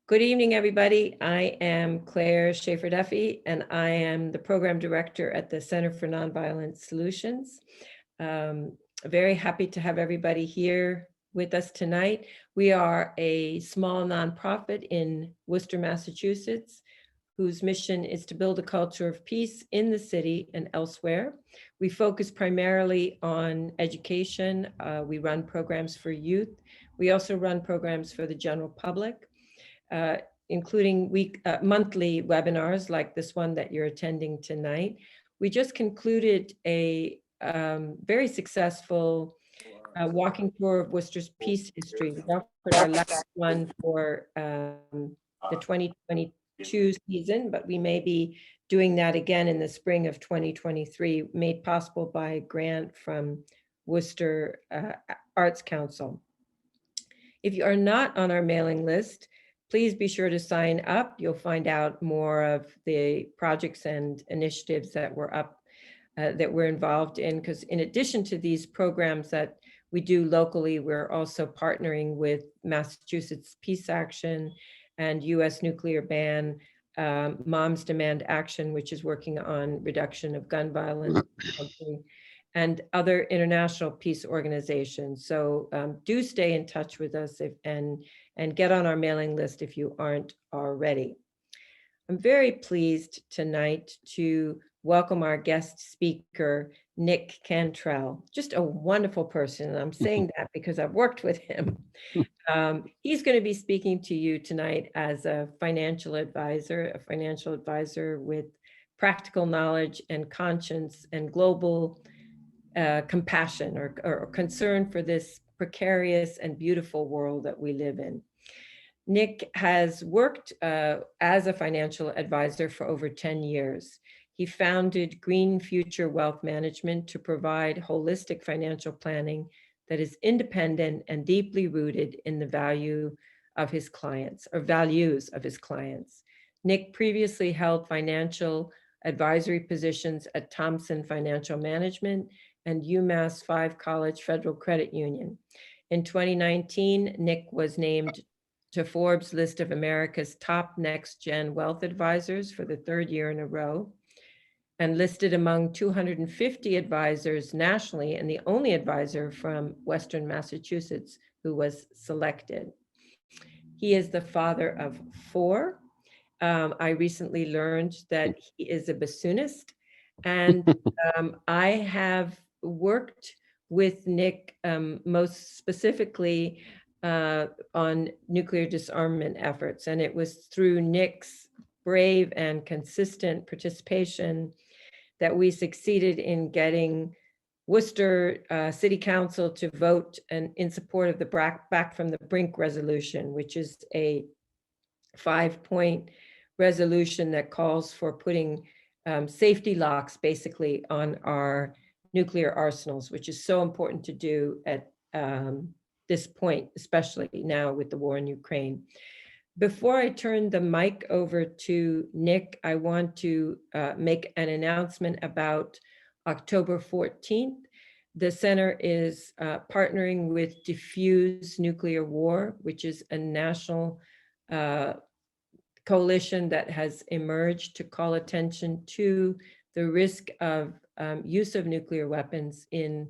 Good evening, everybody. I am Claire Schaefer-Duffy, and I am the Program Director at the Center for Nonviolent Solutions. Very happy to have everybody here with us tonight. We are a small nonprofit in Worcester, Massachusetts, whose mission is to build a culture of peace in the city and elsewhere. We focus primarily on education. We run programs for youth. We also run programs for the general public. Including monthly webinars like this one that you're attending tonight. We just concluded a very successful walking tour of Worcester's peace history. We offered our last one for the 2022 season, but we may be doing that again in the spring of 2023, made possible by a grant from Worcester Arts Council. If you are not on our mailing list, please be sure to sign up. You'll find out more of the projects and initiatives that we're involved in, because in addition to these programs that we do locally, we're also partnering with Massachusetts Peace Action and U.S. Nuclear Ban, Moms Demand Action, which is working on reduction of gun violence, and other international peace organizations. So do stay in touch with us and get on our mailing list if you aren't already. I'm very pleased tonight to welcome our guest speaker, Nick Cantrell, just a wonderful person. And I'm saying that because I've worked with him. He's going to be speaking to you tonight as a financial advisor with practical knowledge and conscience and global compassion or concern for this precarious and beautiful world that we live in. Nick has worked as a financial advisor for over 10 years. He founded Green Future Wealth Management to provide holistic financial planning that is independent and deeply rooted in the values of his clients. Nick previously held financial advisory positions at Thompson Financial Management and UMass 5 College Federal Credit Union. In 2019, Nick was named to Forbes' list of America's top next-gen wealth advisors for the third year in a row, and listed among 250 advisors nationally, and the only advisor from Western Massachusetts who was selected. He is the father of 4. I recently learned that he is a bassoonist, and I have worked with Nick most specifically on nuclear disarmament efforts. And it was through Nick's brave and consistent participation that we succeeded in getting Worcester City Council to vote in support of the Back from the Brink resolution, which is a 5-point resolution that calls for putting safety locks basically on our nuclear arsenals, which is so important to do at this point, especially now with the war in Ukraine. Before I turn the mic over to Nick, I want to make an announcement about October 14th. The center is partnering with Diffuse Nuclear War, which is a national coalition that has emerged to call attention to the risk of use of nuclear weapons in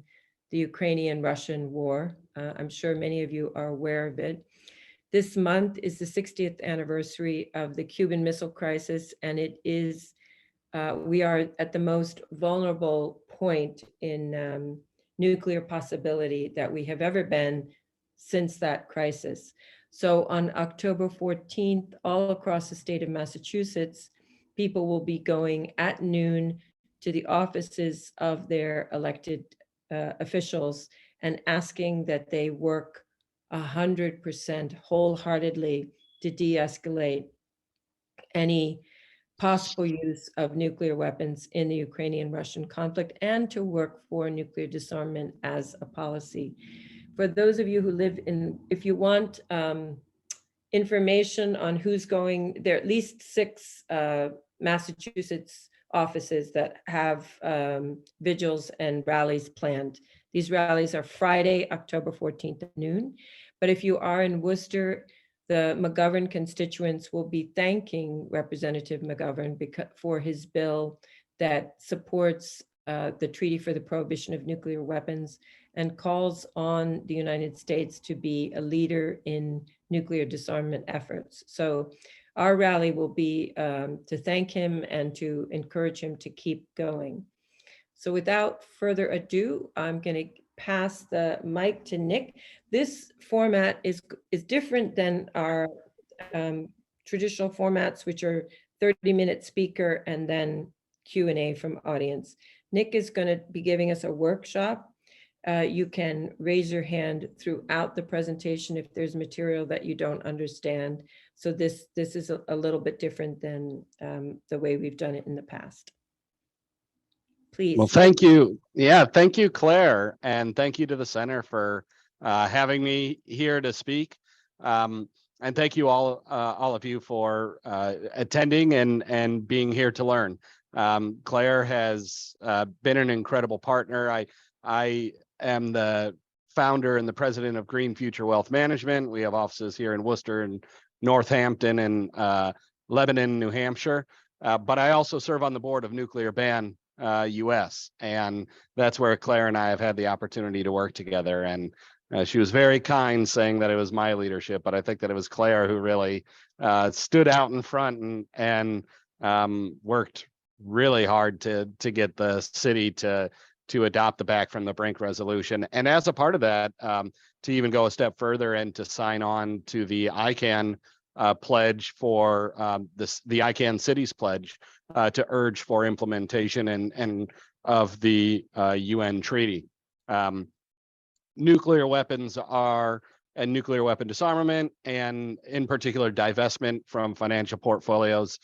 the Ukrainian-Russian war. I'm sure many of you are aware of it. This month is the 60th anniversary of the Cuban Missile Crisis, and it is, we are at the most vulnerable point in nuclear possibility that we have ever been since that crisis. So on October 14th, all across the state of Massachusetts, people will be going at noon to the offices of their elected officials and asking that they work 100% wholeheartedly to de-escalate any possible use of nuclear weapons in the Ukrainian-Russian conflict and to work for nuclear disarmament as a policy. For those of you who live in, if you want information on who's going, there are at least 6 Massachusetts offices that have vigils and rallies planned. These rallies are Friday, October 14th at noon. But if you are in Worcester, the McGovern constituents will be thanking Representative McGovern for his bill that supports the Treaty for the Prohibition of Nuclear Weapons and calls on the United States to be a leader in nuclear disarmament efforts. So our rally will be to thank him and to encourage him to keep going. So without further ado, I'm going to pass the mic to Nick. This format is different than our traditional formats, which are 30-minute speaker and then Q&A from audience. Nick is going to be giving us a workshop. You can raise your hand throughout the presentation if there's material that you don't understand. So this is a little bit different than the way we've done it in the past. Please. Well, thank you. Yeah, thank you, Claire. And thank you to the center for having me here to speak. And thank you all of you for attending and being here to learn. Claire has been an incredible partner. I am the founder and the president of Green Future Wealth Management. We have offices here in Worcester and Northampton and Lebanon, New Hampshire. But I also serve on the board of Nuclear Ban US, and that's where Claire and I have had the opportunity to work together. And she was very kind, saying that it was my leadership, but I think that it was Claire who really stood out in front and worked really hard to get the city to adopt the Back from the Brink resolution. And as a part of that, to even go a step further and to sign on to the ICANN pledge for the ICANN Cities pledge to urge for implementation and of the UN treaty. Nuclear weapons and nuclear weapon disarmament, and in particular divestment from financial portfolios,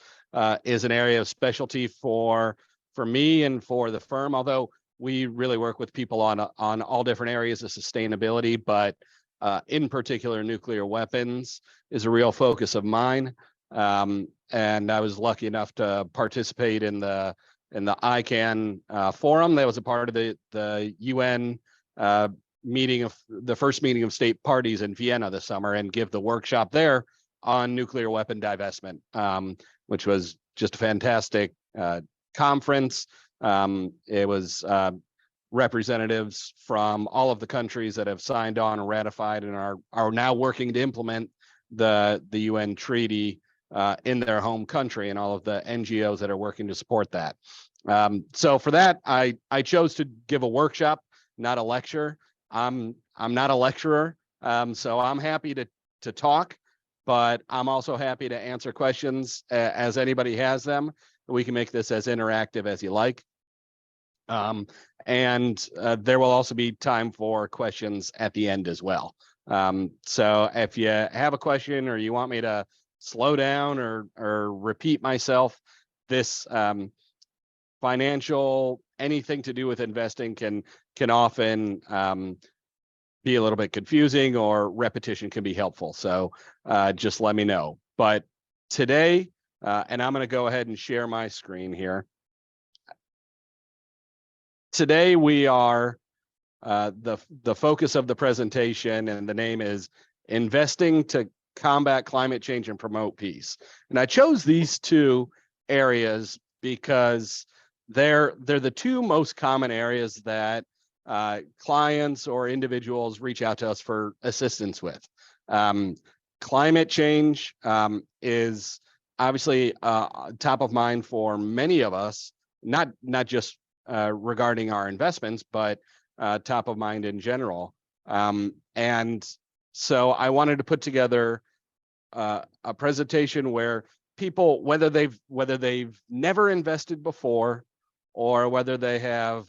is an area of specialty for me and for the firm. Although we really work with people on all different areas of sustainability, but in particular, nuclear weapons is a real focus of mine. And I was lucky enough to participate in the ICANN forum. That was a part of the UN the first meeting of state parties in Vienna this summer, and give the workshop there on nuclear weapon divestment, which was just a fantastic conference. It was representatives from all of the countries that have signed on and ratified and are now working to implement the UN treaty in their home country, and all of the NGOs that are working to support that. So for that, I chose to give a workshop, not a lecture. I'm not a lecturer, so I'm happy to talk, but I'm also happy to answer questions as anybody has them. We can make this as interactive as you like. And there will also be time for questions at the end as well. So if you have a question or you want me to slow down or repeat myself, this financial, anything to do with investing can often be a little bit confusing, or repetition can be helpful. So just let me know. But today, and I'm going to go ahead and share my screen here. Today we are the focus of the presentation, and the name is Investing to Combat Climate Change and Promote Peace. And I chose these two areas because they're the two most common areas that clients or individuals reach out to us for assistance with. Climate change is obviously top of mind for many of us, not just regarding our investments, but top of mind in general. And so I wanted to put together a presentation where people, whether they've never invested before, or whether they have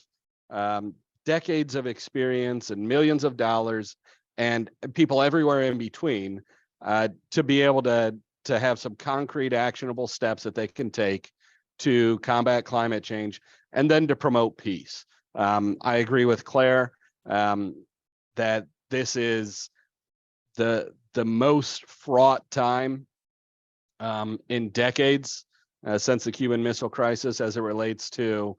decades of experience and millions of dollars, and people everywhere in between, to be able to have some concrete, actionable steps that they can take to combat climate change and then to promote peace. I agree with Claire that this is the most fraught time in decades since the Cuban Missile Crisis, as it relates to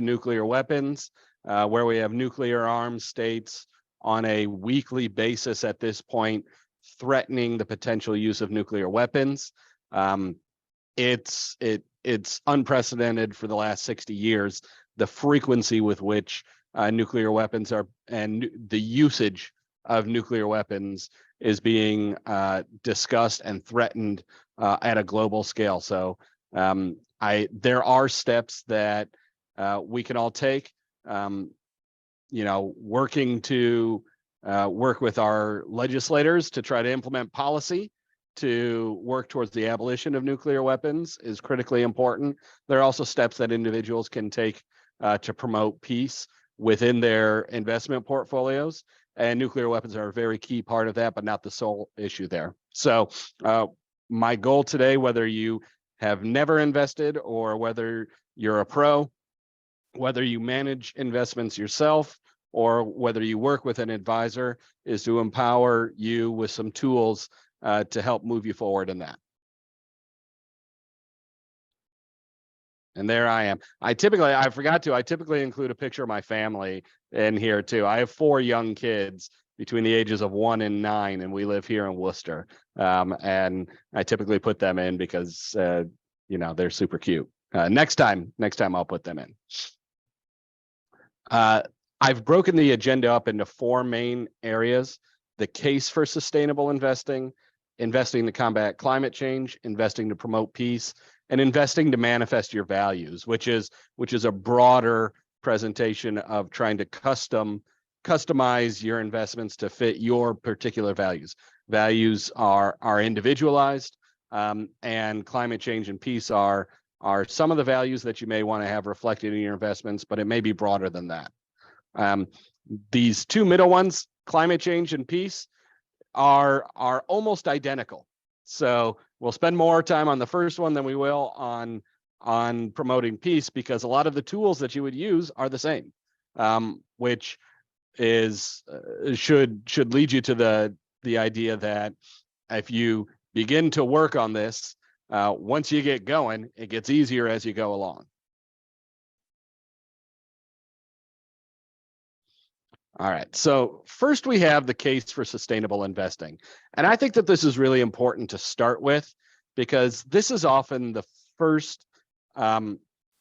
nuclear weapons, where we have nuclear armed states on a weekly basis at this point threatening the potential use of nuclear weapons. It's unprecedented for the last 60 years, the frequency with which nuclear weapons are, and the usage of nuclear weapons is being discussed and threatened at a global scale. So there are steps that we can all take, working to work with our legislators to try to implement policy to work towards the abolition of nuclear weapons is critically important. There are also steps that individuals can take to promote peace within their investment portfolios. And nuclear weapons are a very key part of that, but not the sole issue there. So my goal today, whether you have never invested or whether you're a pro, whether you manage investments yourself or whether you work with an advisor, is to empower you with some tools to help move you forward in that. And there I am. I typically include a picture of my family in here too. I have 4 young kids between the ages of 1 and 9, and we live here in Worcester. And I typically put them in because, they're super cute. Next time I'll put them in. I've broken the agenda up into 4 main areas: the case for sustainable investing, investing to combat climate change, investing to promote peace, and investing to manifest your values, which is a broader presentation of trying to customize your investments to fit your particular values. Values are individualized, and climate change and peace are some of the values that you may want to have reflected in your investments, but it may be broader than that. These 2 middle ones, climate change and peace, are almost identical. So we'll spend more time on the first one than we will on promoting peace, because a lot of the tools that you would use are the same, which is should lead you to the idea that if you begin to work on this, once you get going, it gets easier as you go along. All right, so first we have the case for sustainable investing. And I think that this is really important to start with, because this is often the first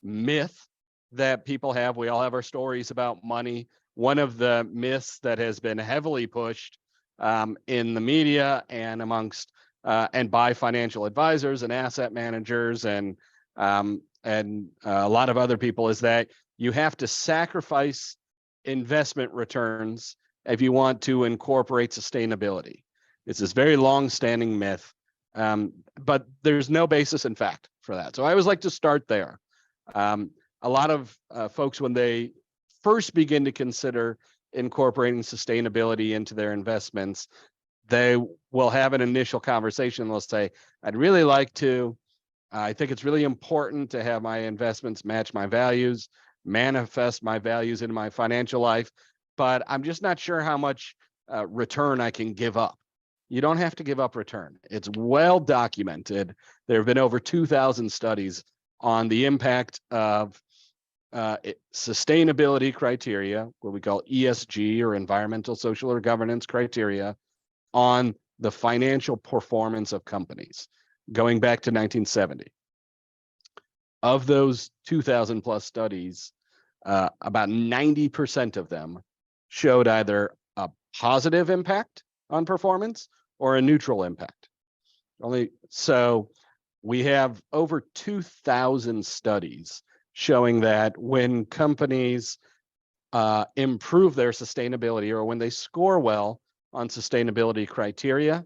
myth that people have. We all have our stories about money. One of the myths that has been heavily pushed in the media and amongst and by financial advisors and asset managers and a lot of other people is that you have to sacrifice investment returns if you want to incorporate sustainability. It's this very long-standing myth, but there's no basis in fact for that. So I always like to start there. A lot of folks, when they first begin to consider incorporating sustainability into their investments, they will have an initial conversation. They'll say, I think it's really important to have my investments match my values, manifest my values in my financial life, but I'm just not sure how much return I can give up. You don't have to give up return. It's well documented. There have been over 2,000 studies on the impact of sustainability criteria, what we call ESG, or environmental, social, or governance criteria, on the financial performance of companies going back to 1970. Of those 2,000 plus studies, about 90% of them showed either a positive impact on performance or a neutral impact. So we have over 2,000 studies showing that when companies improve their sustainability, or when they score well on sustainability criteria,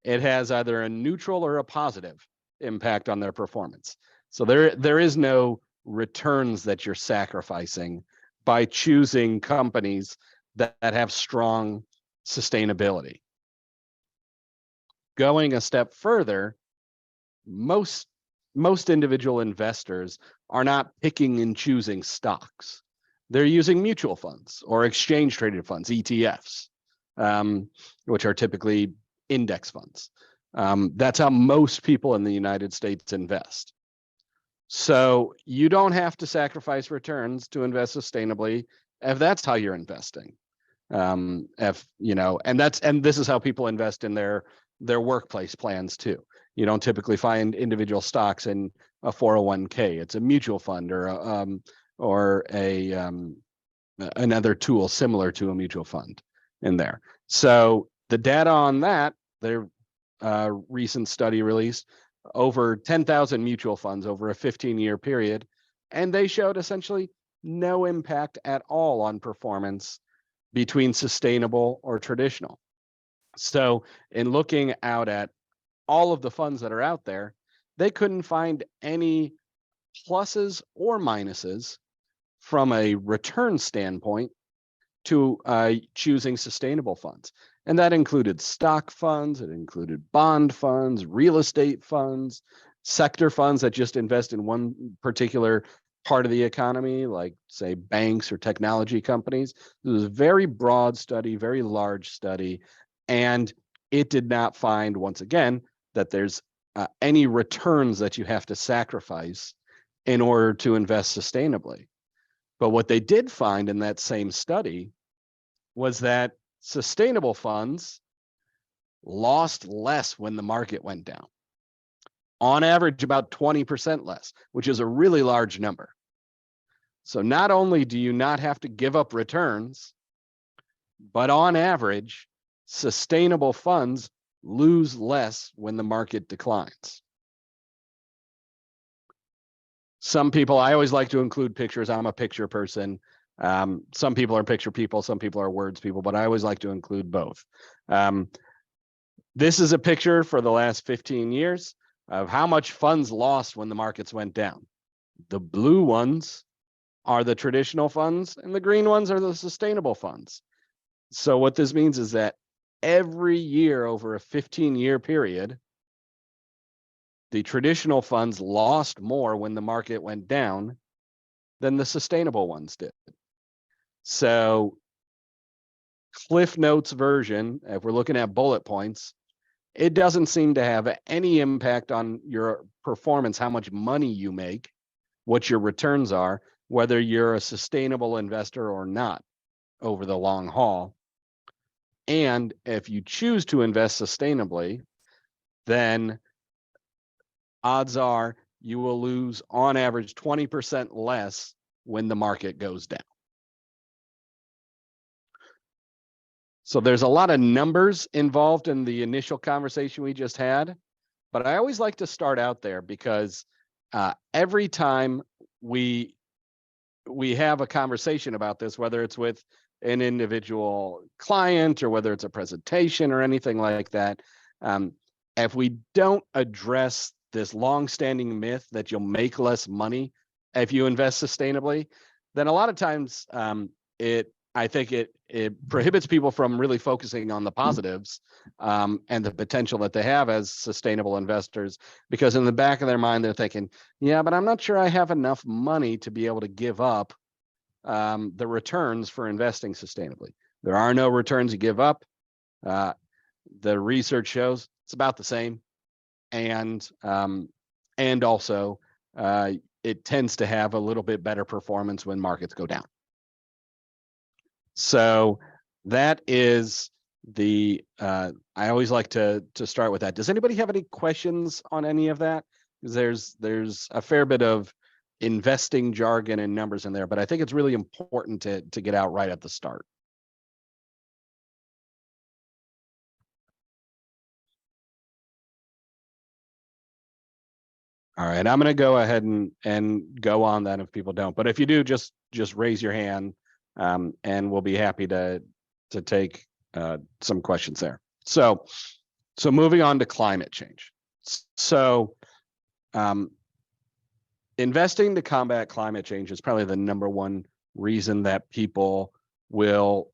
it has either a neutral or a positive impact on their performance. So there is no returns that you're sacrificing by choosing companies that have strong sustainability. Going a step further, most individual investors are not picking and choosing stocks. They're using mutual funds or exchange traded funds, ETFs, which are typically index funds. That's how most people in the United States invest. So you don't have to sacrifice returns to invest sustainably if that's how you're investing. If you know, and this is how people invest in their workplace plans too. You don't typically find individual stocks in a 401k. It's a mutual fund or another tool similar to a mutual fund in there. So the data on that, their recent study released over 10,000 mutual funds over a 15-year period, and they showed essentially no impact at all on performance between sustainable or traditional. So in looking out at all of the funds that are out there, they couldn't find any pluses or minuses from a return standpoint to choosing sustainable funds. And that included stock funds, it included bond funds, real estate funds, sector funds that just invest in one particular part of the economy, like say banks or technology companies. It was a very broad study, very large study, and it did not find, once again, that there's any returns that you have to sacrifice in order to invest sustainably. But what they did find in that same study was that sustainable funds lost less when the market went down. On average, about 20% less, which is a really large number. So not only do you not have to give up returns, but on average, sustainable funds lose less when the market declines. Some people, I always like to include pictures. I'm a picture person. Some people are picture people, some people are words people, but I always like to include both. This is a picture for the last 15 years of how much funds lost when the markets went down. The blue ones are the traditional funds and the green ones are the sustainable funds. So what this means is that every year over a 15-year period, the traditional funds lost more when the market went down than the sustainable ones did. So Cliff Notes version, if we're looking at bullet points, it doesn't seem to have any impact on your performance, how much money you make, what your returns are, whether you're a sustainable investor or not over the long haul. And if you choose to invest sustainably, then odds are you will lose on average 20% less when the market goes down. So there's a lot of numbers involved in the initial conversation we just had, but I always like to start out there because every time we have a conversation about this, whether it's with an individual client or whether it's a presentation or anything like that, if we don't address this long-standing myth that you'll make less money if you invest sustainably, then a lot of times I think it prohibits people from really focusing on the positives and the potential that they have as sustainable investors, because in the back of their mind, they're thinking, yeah, but I'm not sure I have enough money to be able to give up the returns for investing sustainably. There are no returns to give up. The research shows it's about the same. And also it tends to have a little bit better performance when markets go down. So that is the I always like to start with that. Does anybody have any questions on any of that? There's a fair bit of investing jargon and numbers in there, but I think it's really important to get out right at the start. All right, I'm going to go ahead and go on that if people don't. But if you do, just raise your hand, and we'll be happy to take some questions there. So moving on to climate change. So investing to combat climate change is probably the number one reason that people will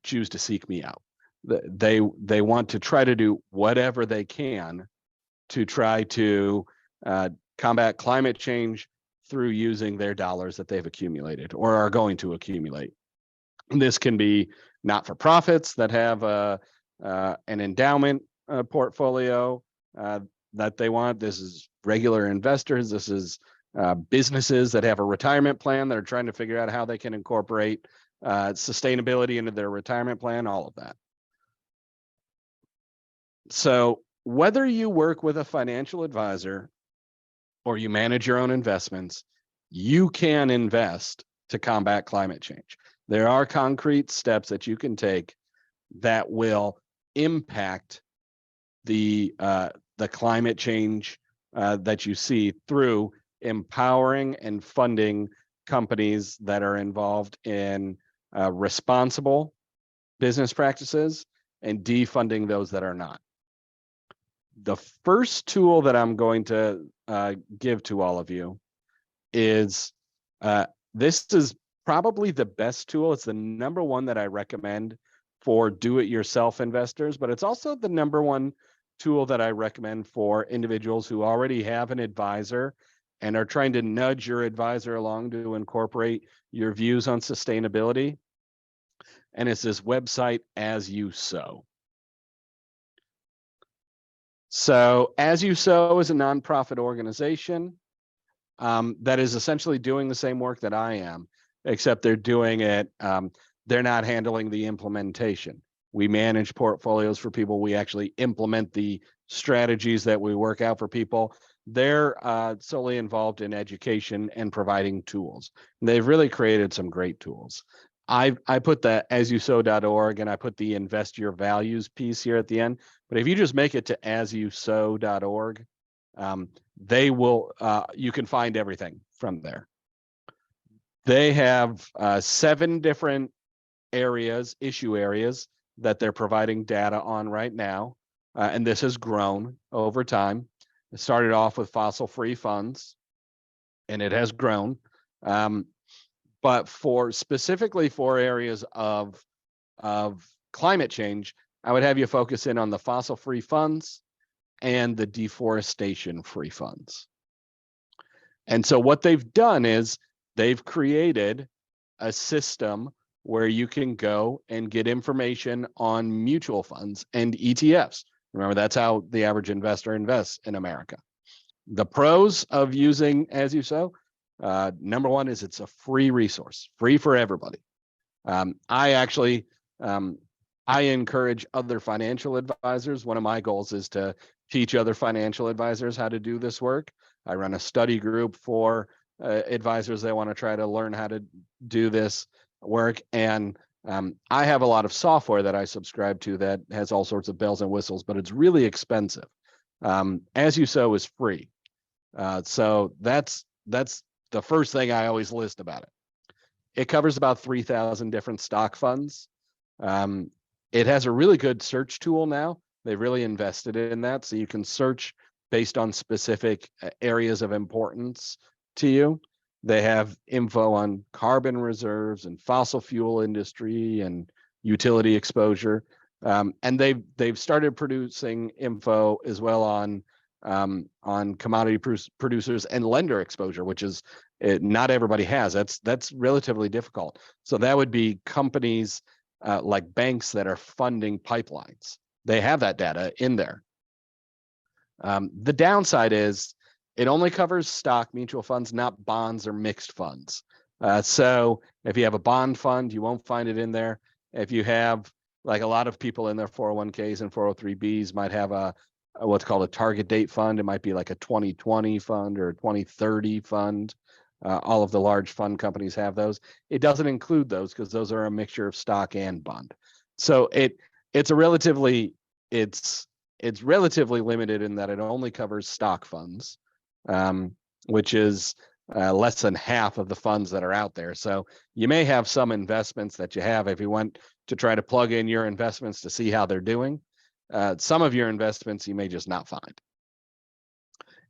choose to seek me out. They want to try to do whatever they can to try to combat climate change through using their dollars that they've accumulated or are going to accumulate. This can be not-for-profits that have an endowment portfolio that they want. This is regular investors. This is businesses that have a retirement plan that are trying to figure out how they can incorporate sustainability into their retirement plan, all of that. So whether you work with a financial advisor or you manage your own investments, you can invest to combat climate change. There are concrete steps that you can take that will impact the climate change that you see through empowering and funding companies that are involved in responsible business practices and defunding those that are not. The first tool that I'm going to give to all of you is this is probably the best tool. It's the number one that I recommend for do-it-yourself investors, but it's also the number one tool that I recommend for individuals who already have an advisor and are trying to nudge your advisor along to incorporate your views on sustainability. And it's this website, As You Sow. So As You Sow is a nonprofit organization that is essentially doing the same work that I am, except they're doing it, they're not handling the implementation. We manage portfolios for people. We actually implement the strategies that we work out for people. They're solely involved in education and providing tools. And they've really created some great tools. I put the asyousow.org and I put the invest your values piece here at the end. But if you just make it to asyousow.org, they will, you can find everything from there. They have 7 different areas, issue areas that they're providing data on right now. And this has grown over time. It started off with fossil-free funds, and it has grown. But specifically for areas of climate change, I would have you focus in on the fossil-free funds and the deforestation-free funds. And so what they've done is they've created a system where you can go and get information on mutual funds and ETFs. Remember, that's how the average investor invests in America. The pros of using As You Sow, number one is it's a free resource, free for everybody. I encourage other financial advisors. One of my goals is to teach other financial advisors how to do this work. I run a study group for advisors that want to try to learn how to do this work. And I have a lot of software that I subscribe to that has all sorts of bells and whistles, but it's really expensive. As You Sow is free. So that's the first thing I always list about it. It covers about 3,000 different stock funds. It has a really good search tool now. They've really invested in that. So you can search based on specific areas of importance to you. They have info on carbon reserves and fossil fuel industry and utility exposure. And they've started producing info as well on commodity producers and lender exposure, which is not everybody has. That's relatively difficult. So that would be companies like banks that are funding pipelines. They have that data in there. The downside is it only covers stock mutual funds, not bonds or mixed funds. So if you have a bond fund, you won't find it in there. If you have, like a lot of people in their 401ks and 403bs might have a what's called a target date fund. It might be like a 2020 fund or a 2030 fund. All of the large fund companies have those. It doesn't include those because those are a mixture of stock and bond. So it's relatively limited in that it only covers stock funds, which is less than half of the funds that are out there. So you may have some investments that you have if you want to try to plug in your investments to see how they're doing. Some of your investments you may just not find.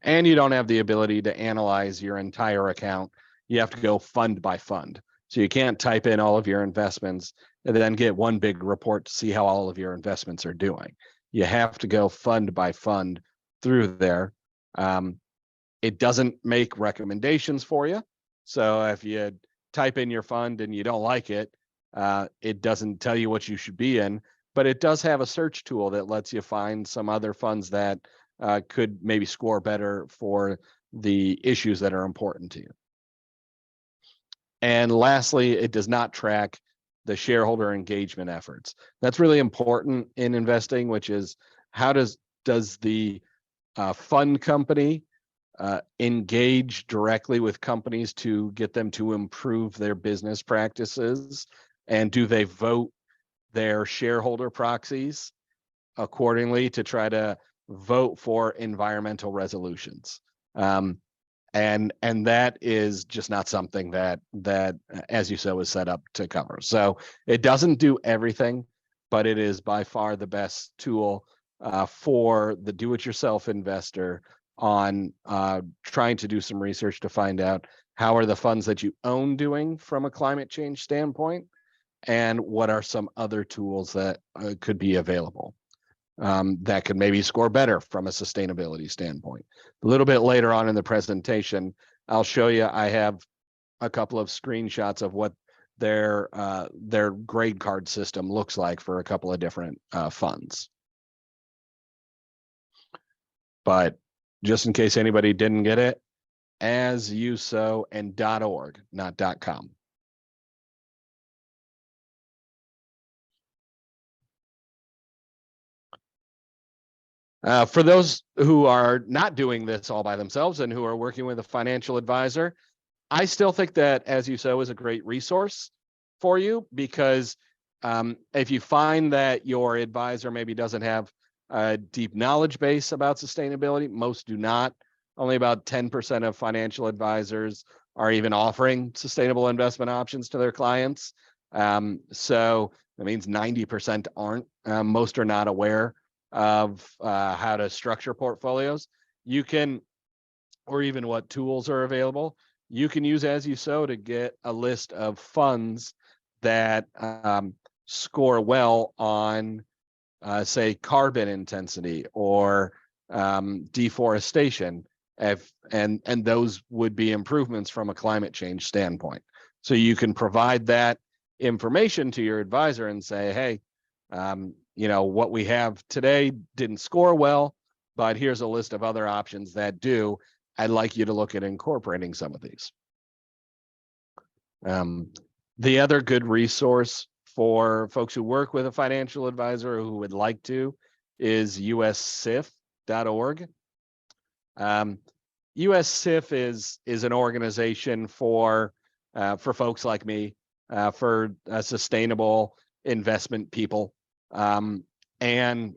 And you don't have the ability to analyze your entire account. You have to go fund by fund. So you can't type in all of your investments and then get one big report to see how all of your investments are doing. You have to go fund by fund through there. It doesn't make recommendations for you. So if you type in your fund and you don't like it, it doesn't tell you what you should be in, but it does have a search tool that lets you find some other funds that could maybe score better for the issues that are important to you. And lastly, it does not track the shareholder engagement efforts. That's really important in investing, which is how does the fund company engage directly with companies to get them to improve their business practices, and do they vote their shareholder proxies accordingly to try to vote for environmental resolutions. And that is just not something that As You Sow is set up to cover. So it doesn't do everything, but it is by far the best tool for the do-it-yourself investor on trying to do some research to find out how are the funds that you own doing from a climate change standpoint, and what are some other tools that could be available that could maybe score better from a sustainability standpoint. A little bit later on in the presentation, I'll show you, I have a couple of screenshots of what their grade card system looks like for a couple of different funds. But just in case anybody didn't get it, As You Sow and .org, not .com. For those who are not doing this all by themselves and who are working with a financial advisor, I still think that As You Sow is a great resource for you, because if you find that your advisor maybe doesn't have a deep knowledge base about sustainability, most do not. Only about 10% of financial advisors are even offering sustainable investment options to their clients. So that means 90% aren't. Most are not aware of how to structure portfolios. You can, or even what tools are available. You can use As You Sow to get a list of funds that score well on, say, carbon intensity or deforestation, and those would be improvements from a climate change standpoint. So you can provide that information to your advisor and say, hey, what we have today didn't score well, but here's a list of other options that do. I'd like you to look at incorporating some of these. The other good resource for folks who work with a financial advisor who would like to is ussif.org. USSIF is an organization for folks like me, for sustainable investment people. And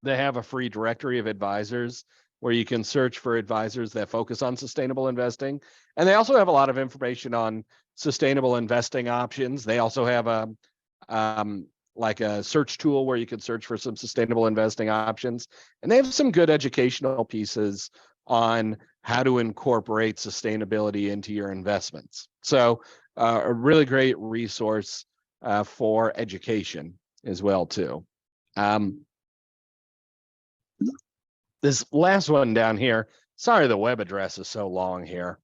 they have a free directory of advisors where you can search for advisors that focus on sustainable investing. And they also have a lot of information on sustainable investing options. They also have like a search tool where you can search for some sustainable investing options. And they have some good educational pieces on how to incorporate sustainability into your investments. So a really great resource for education as well too. This last one down here, sorry, the web address is so long here.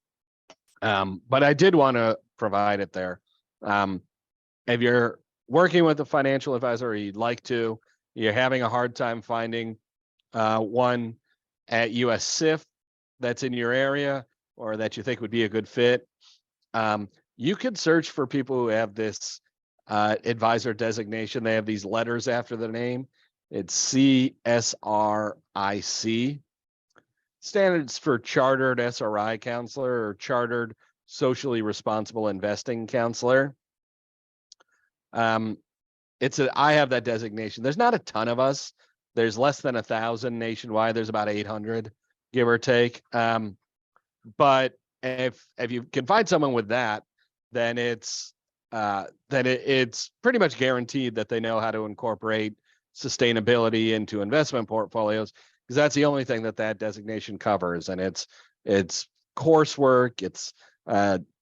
But I did want to provide it there. If you're working with a financial advisor, or you'd like to, you're having a hard time finding one at USSIF that's in your area or that you think would be a good fit, you could search for people who have this advisor designation. They have these letters after the name. It's CSRIC. Standards for Chartered SRI Counselor or Chartered Socially Responsible Investing Counselor. I have that designation. There's not a ton of us. There's less than 1,000 nationwide. There's about 800, give or take. But if you can find someone with that, then it's pretty much guaranteed that they know how to incorporate sustainability into investment portfolios, because that's the only thing that designation covers. And it's coursework, it's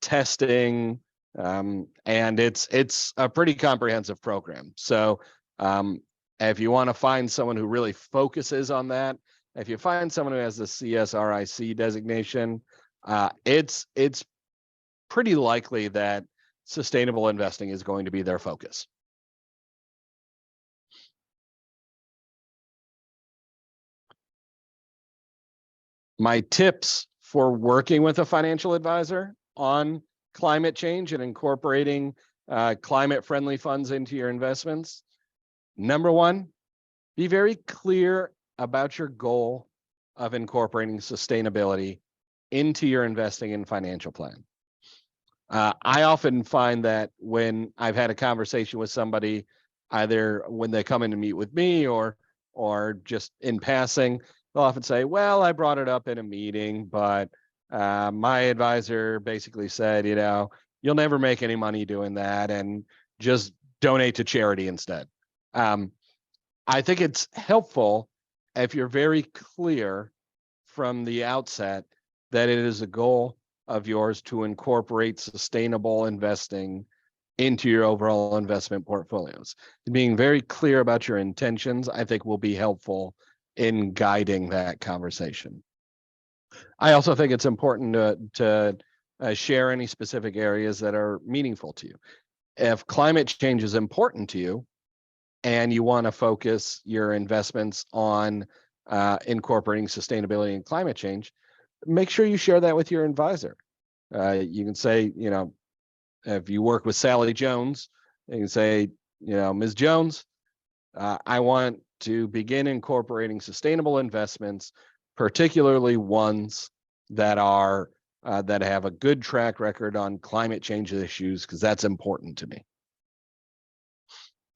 testing, and it's a pretty comprehensive program. So if you want to find someone who really focuses on that, if you find someone who has the CSRIC designation, it's pretty likely that sustainable investing is going to be their focus. My tips for working with a financial advisor on climate change and incorporating climate-friendly funds into your investments, number one, be very clear about your goal of incorporating sustainability into your investing and financial plan. I often find that when I've had a conversation with somebody, either when they come in to meet with me or just in passing, they'll often say, well, I brought it up in a meeting, but my advisor basically said, you'll never make any money doing that, and just donate to charity instead. I think it's helpful if you're very clear from the outset that it is a goal of yours to incorporate sustainable investing into your overall investment portfolios. Being very clear about your intentions, I think, will be helpful in guiding that conversation. I also think it's important to share any specific areas that are meaningful to you. If climate change is important to you and you want to focus your investments on incorporating sustainability and climate change, make sure you share that with your advisor. You can say, if you work with Sally Jones, you can say, Ms. Jones, I want to begin incorporating sustainable investments, particularly ones that are that have a good track record on climate change issues, because that's important to me.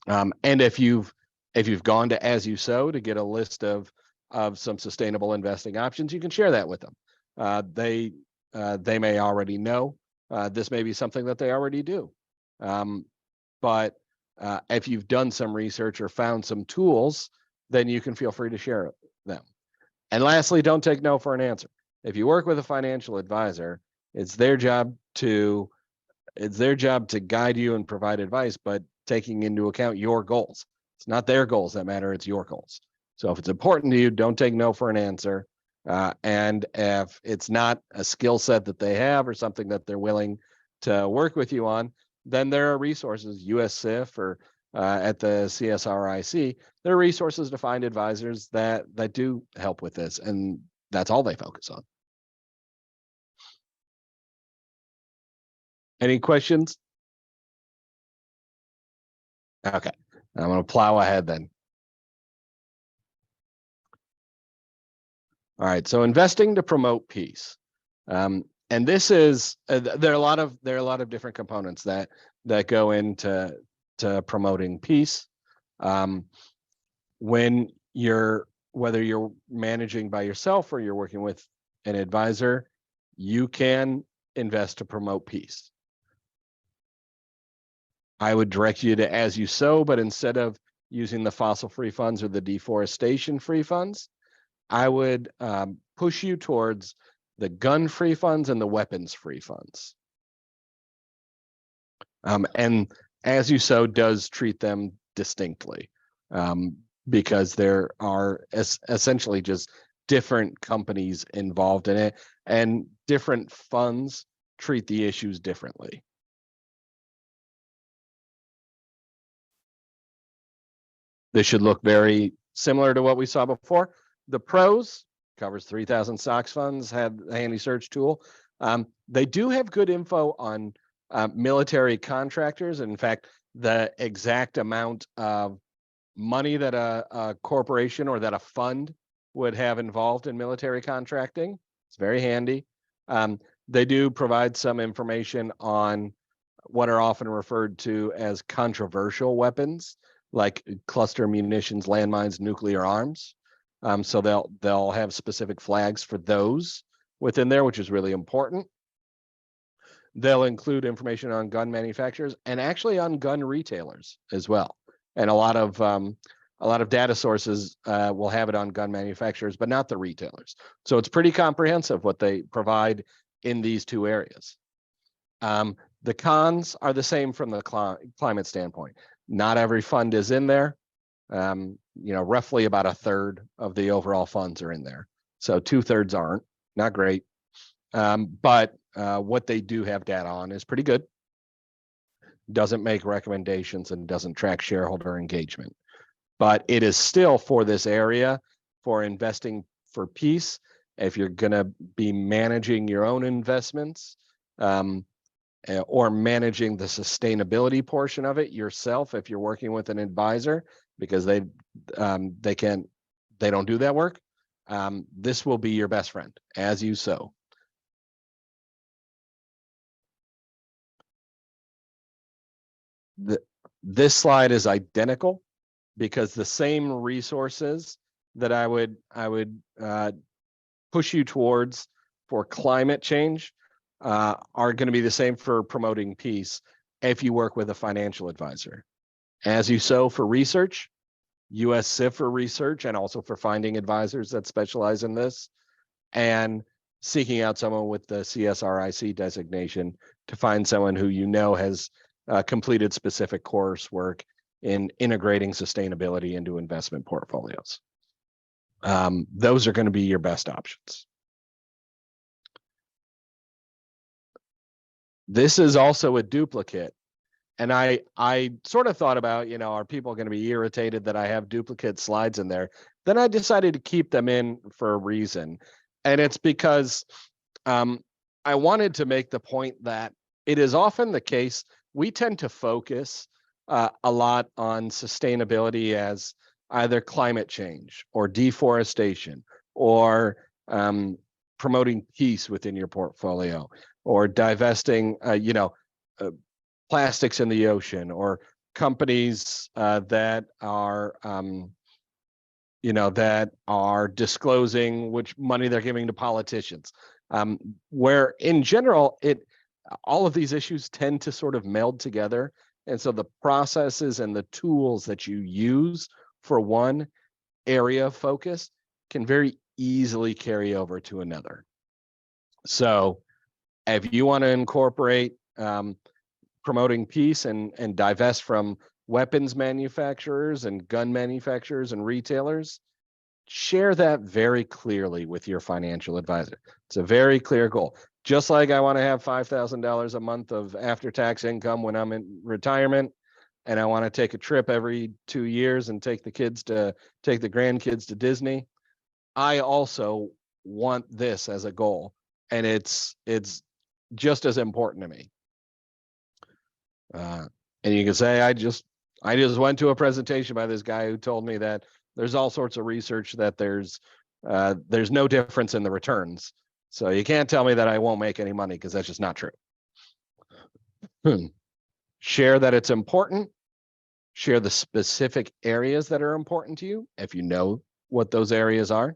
And if you've gone to As You Sow to get a list of some sustainable investing options, you can share that with them. They may already know. This may be something that they already do. But if you've done some research or found some tools, then you can feel free to share them. And lastly, don't take no for an answer. If you work with a financial advisor, it's their job to guide you and provide advice, but taking into account your goals. It's not their goals that matter, it's your goals. So if it's important to you, don't take no for an answer. And if it's not a skill set that they have or something that they're willing to work with you on, then there are resources, USCIF or at the CSRIC, there are resources to find advisors that do help with this, and that's all they focus on. Any questions? Okay, I'm going to plow ahead then. All right, so investing to promote peace, and this is there are a lot of different components that go into promoting peace. When whether you're managing by yourself or you're working with an advisor, you can invest to promote peace. I would direct you to As You Sow, but instead of using the fossil-free funds or the deforestation-free funds, I would push you towards the gun-free funds and the weapons-free funds. And As You Sow does treat them distinctly, because there are essentially just different companies involved in it, and different funds treat the issues differently. This should look very similar to what we saw before. The pros covers 3,000 stocks funds, had a handy search tool. They do have good info on military contractors. In fact, the exact amount of money that a corporation or that a fund would have involved in military contracting. It's very handy. They do provide some information on what are often referred to as controversial weapons, like cluster munitions, landmines, nuclear arms. So they'll have specific flags for those within there, which is really important. They'll include information on gun manufacturers and actually on gun retailers as well. And a lot of data sources will have it on gun manufacturers, but not the retailers. So it's pretty comprehensive what they provide in these two areas. The cons are the same from the climate standpoint. Not every fund is in there. Roughly about a third of the overall funds are in there. So 2/3 aren't, not great. But what they do have data on is pretty good. Doesn't make recommendations and doesn't track shareholder engagement. But it is still, for this area, for investing for peace, if you're going to be managing your own investments, or managing the sustainability portion of it yourself if you're working with an advisor, because they don't do that work. This will be your best friend as you sow. This slide is identical, because the same resources that I would push you towards for climate change are going to be the same for promoting peace if you work with a financial advisor. As you sow for research, US CIF for research, and also for finding advisors that specialize in this, and seeking out someone with the CSRIC designation to find someone who you know has completed specific coursework in integrating sustainability into investment portfolios. Those are going to be your best options. This is also a duplicate. And I sort of thought about, are people going to be irritated that I have duplicate slides in there? Then I decided to keep them in for a reason. And it's because I wanted to make the point that it is often the case, we tend to focus a lot on sustainability as either climate change or deforestation or promoting peace within your portfolio, or divesting, plastics in the ocean, or companies that are, that are disclosing which money they're giving to politicians. Where in general, all of these issues tend to sort of meld together. And so the processes and the tools that you use for one area of focus can very easily carry over to another. So if you want to incorporate promoting peace and divest from weapons manufacturers and gun manufacturers and retailers, share that very clearly with your financial advisor. It's a very clear goal. Just like I want to have $5,000 a month of after-tax income when I'm in retirement, and I want to take a trip every 2 years and take the grandkids to Disney, I also want this as a goal, and it's just as important to me. And you can say, I just went to a presentation by this guy who told me that there's all sorts of research that there's no difference in the returns. So you can't tell me that I won't make any money, because that's just not true. Share that it's important. Share the specific areas that are important to you, if you know what those areas are.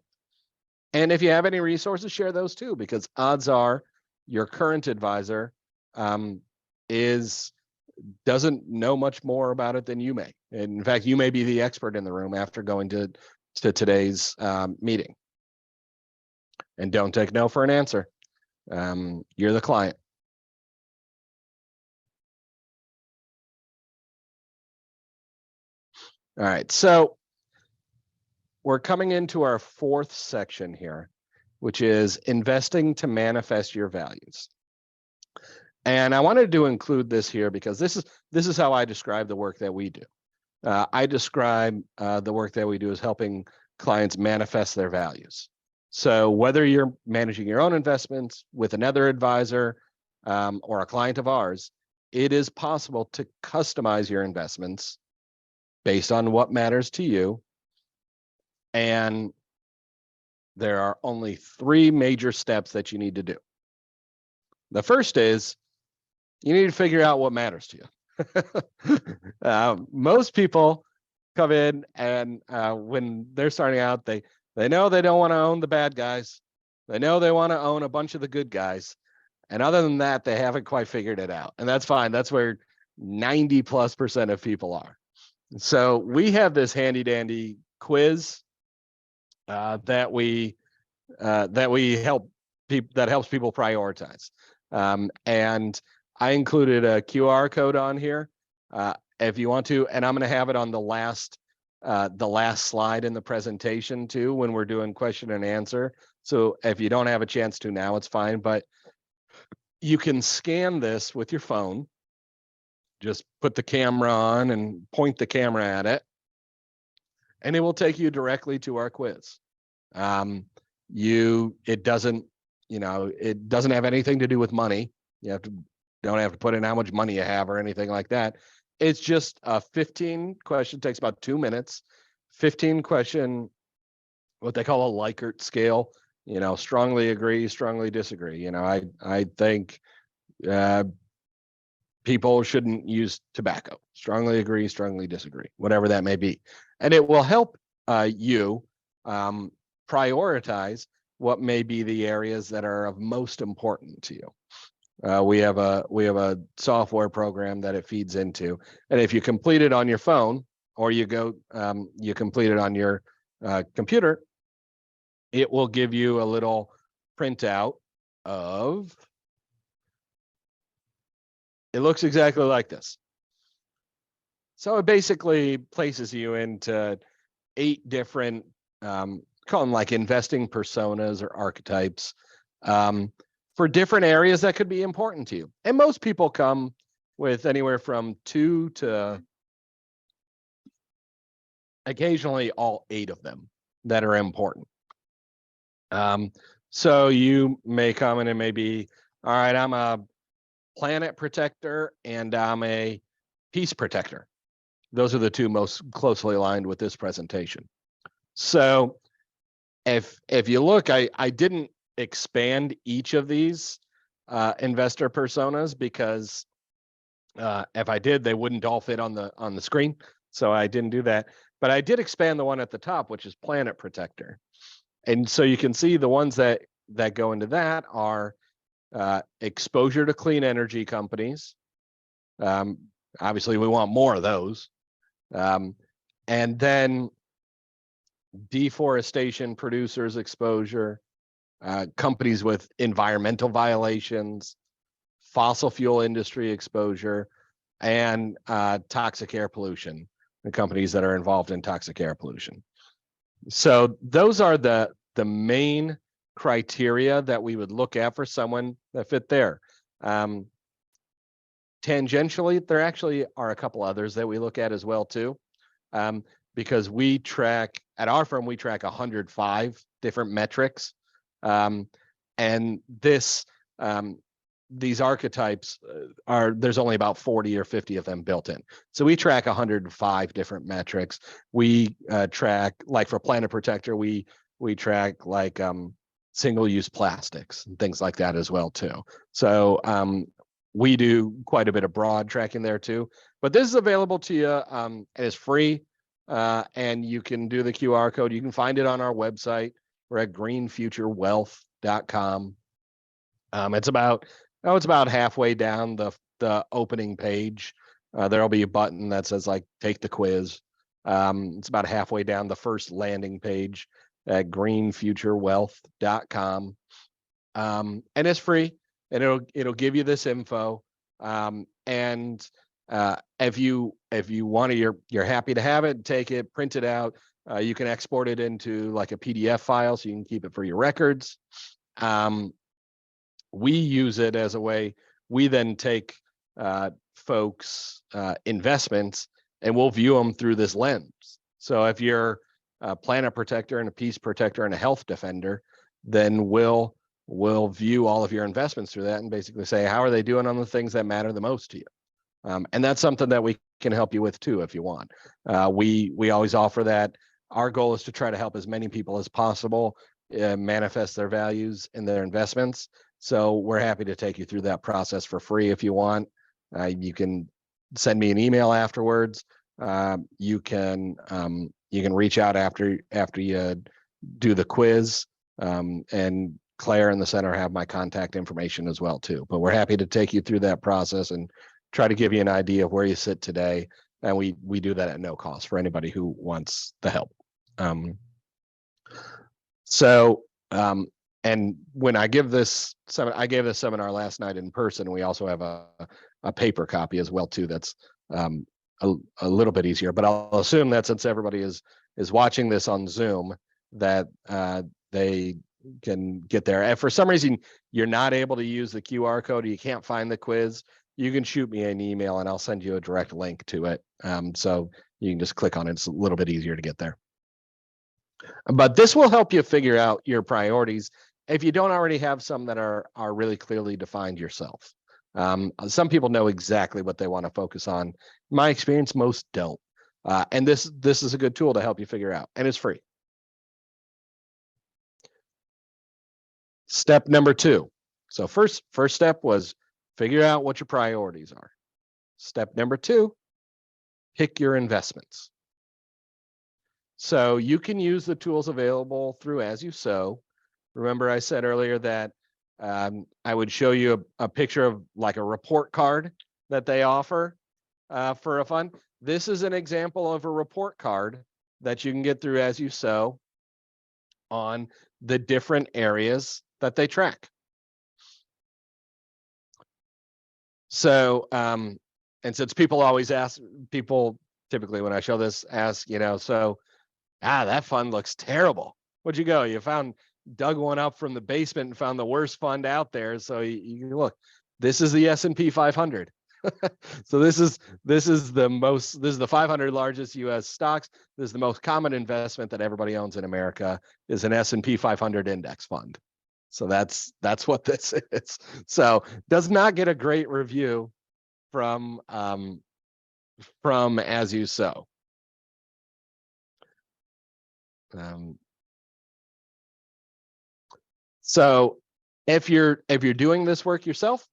And if you have any resources, share those too, because odds are your current advisor doesn't know much more about it than you may. And in fact, you may be the expert in the room after going to today's meeting. And don't take no for an answer. You're the client. All right, so we're coming into our fourth section here, which is investing to manifest your values. And I wanted to include this here because this is how I describe the work that we do. I describe the work that we do as helping clients manifest their values. So whether you're managing your own investments with another advisor or a client of ours, it is possible to customize your investments based on what matters to you. And there are only 3 major steps that you need to do. The first is you need to figure out what matters to you. Most people come in and when they're starting out, they know they don't want to own the bad guys. They know they want to own a bunch of the good guys. And other than that, they haven't quite figured it out. And that's fine. That's where 90+% of people are. So we have this handy dandy quiz that helps people prioritize. And I included a QR code on here if you want to, and I'm going to have it on the last slide in the presentation too, when we're doing question and answer. So if you don't have a chance to now, it's fine, but you can scan this with your phone. Just put the camera on and point the camera at it, and it will take you directly to our quiz. It doesn't have anything to do with money. You have to don't have to put in how much money you have or anything like that. It's just a 15 question, takes about 2 minutes, 15 question, what they call a Likert scale, strongly agree, strongly disagree. I think people shouldn't use tobacco, strongly agree, strongly disagree, whatever that may be. And it will help you prioritize what may be the areas that are of most important to you. We have a software program that it feeds into, and if you complete it on your phone or you complete it on your computer, it will give you a little printout of. It looks exactly like this. So it basically places you into 8 different, call them like investing personas or archetypes, for different areas that could be important to you. And most people come with anywhere from 2 to occasionally all 8 of them that are important. So you may come in and maybe, all right, I'm a planet protector and I'm a peace protector. Those are the 2 most closely aligned with this presentation. So if you look, I didn't expand each of these investor personas because if I did, they wouldn't all fit on the screen. So I didn't do that. But I did expand the one at the top, which is planet protector. And so you can see the ones that go into that are exposure to clean energy companies. Obviously, we want more of those. And then deforestation producers exposure, companies with environmental violations, fossil fuel industry exposure, and toxic air pollution, the companies that are involved in toxic air pollution. So those are the main criteria that we would look at for someone that fit there. Tangentially, there actually are a couple others that we look at as well too, because we track, at our firm, we track 105 different metrics. And these archetypes there's only about 40 or 50 of them built in. So we track 105 different metrics. We track, like for Planet Protector, we track like single-use plastics and things like that as well too. So we do quite a bit of broad tracking there too. But this is available to you. It is free, and you can do the QR code. You can find it on our website. We're at greenfuturewealth.com. It's about halfway down the opening page. There'll be a button that says like take the quiz. It's about halfway down the first landing page at greenfuturewealth.com. And it's free, and it'll give you this info. And if you want to, you're happy to have it, take it, print it out. You can export it into like a PDF file so you can keep it for your records. We use it as a way, we then take folks' investments and we'll view them through this lens. So if you're a planet protector and a peace protector and a health defender, then we'll view all of your investments through that and basically say, how are they doing on the things that matter the most to you? And that's something that we can help you with too, if you want. We always offer that. Our goal is to try to help as many people as possible manifest their values in their investments. So we're happy to take you through that process for free if you want. You can send me an email afterwards. You can reach out after you do the quiz, and Claire in the center have my contact information as well too. But we're happy to take you through that process and try to give you an idea of where you sit today. And we do that at no cost for anybody who wants the help. And when I give this seminar, I gave this seminar last night in person. We also have a paper copy as well too. That's a little bit easier, but I'll assume that since everybody is watching this on Zoom, that they can get there. If for some reason you're not able to use the QR code, or you can't find the quiz, you can shoot me an email and I'll send you a direct link to it. So you can just click on it. It's a little bit easier to get there. But this will help you figure out your priorities if you don't already have some that are really clearly defined yourself. Some people know exactly what they want to focus on. In my experience, most don't. And this is a good tool to help you figure out, and it's free. Step number 2. So first step was figure out what your priorities are. Step number 2, pick your investments. So you can use the tools available through As You Sow. Remember I said earlier that I would show you a picture of like a report card that they offer for a fund. This is an example of a report card that you can get through As You Sow on the different areas that they track. So, and since people always ask, people typically when I show this ask, so, that fund looks terrible. Where'd you go? You dug one up from the basement and found the worst fund out there. So you look, this is the S&P 500. So this is the 500 largest US stocks. This is the most common investment that everybody owns in America is an S&P 500 index fund. So that's what this is. So does not get a great review from As You Sow. So if you're doing this work yourself,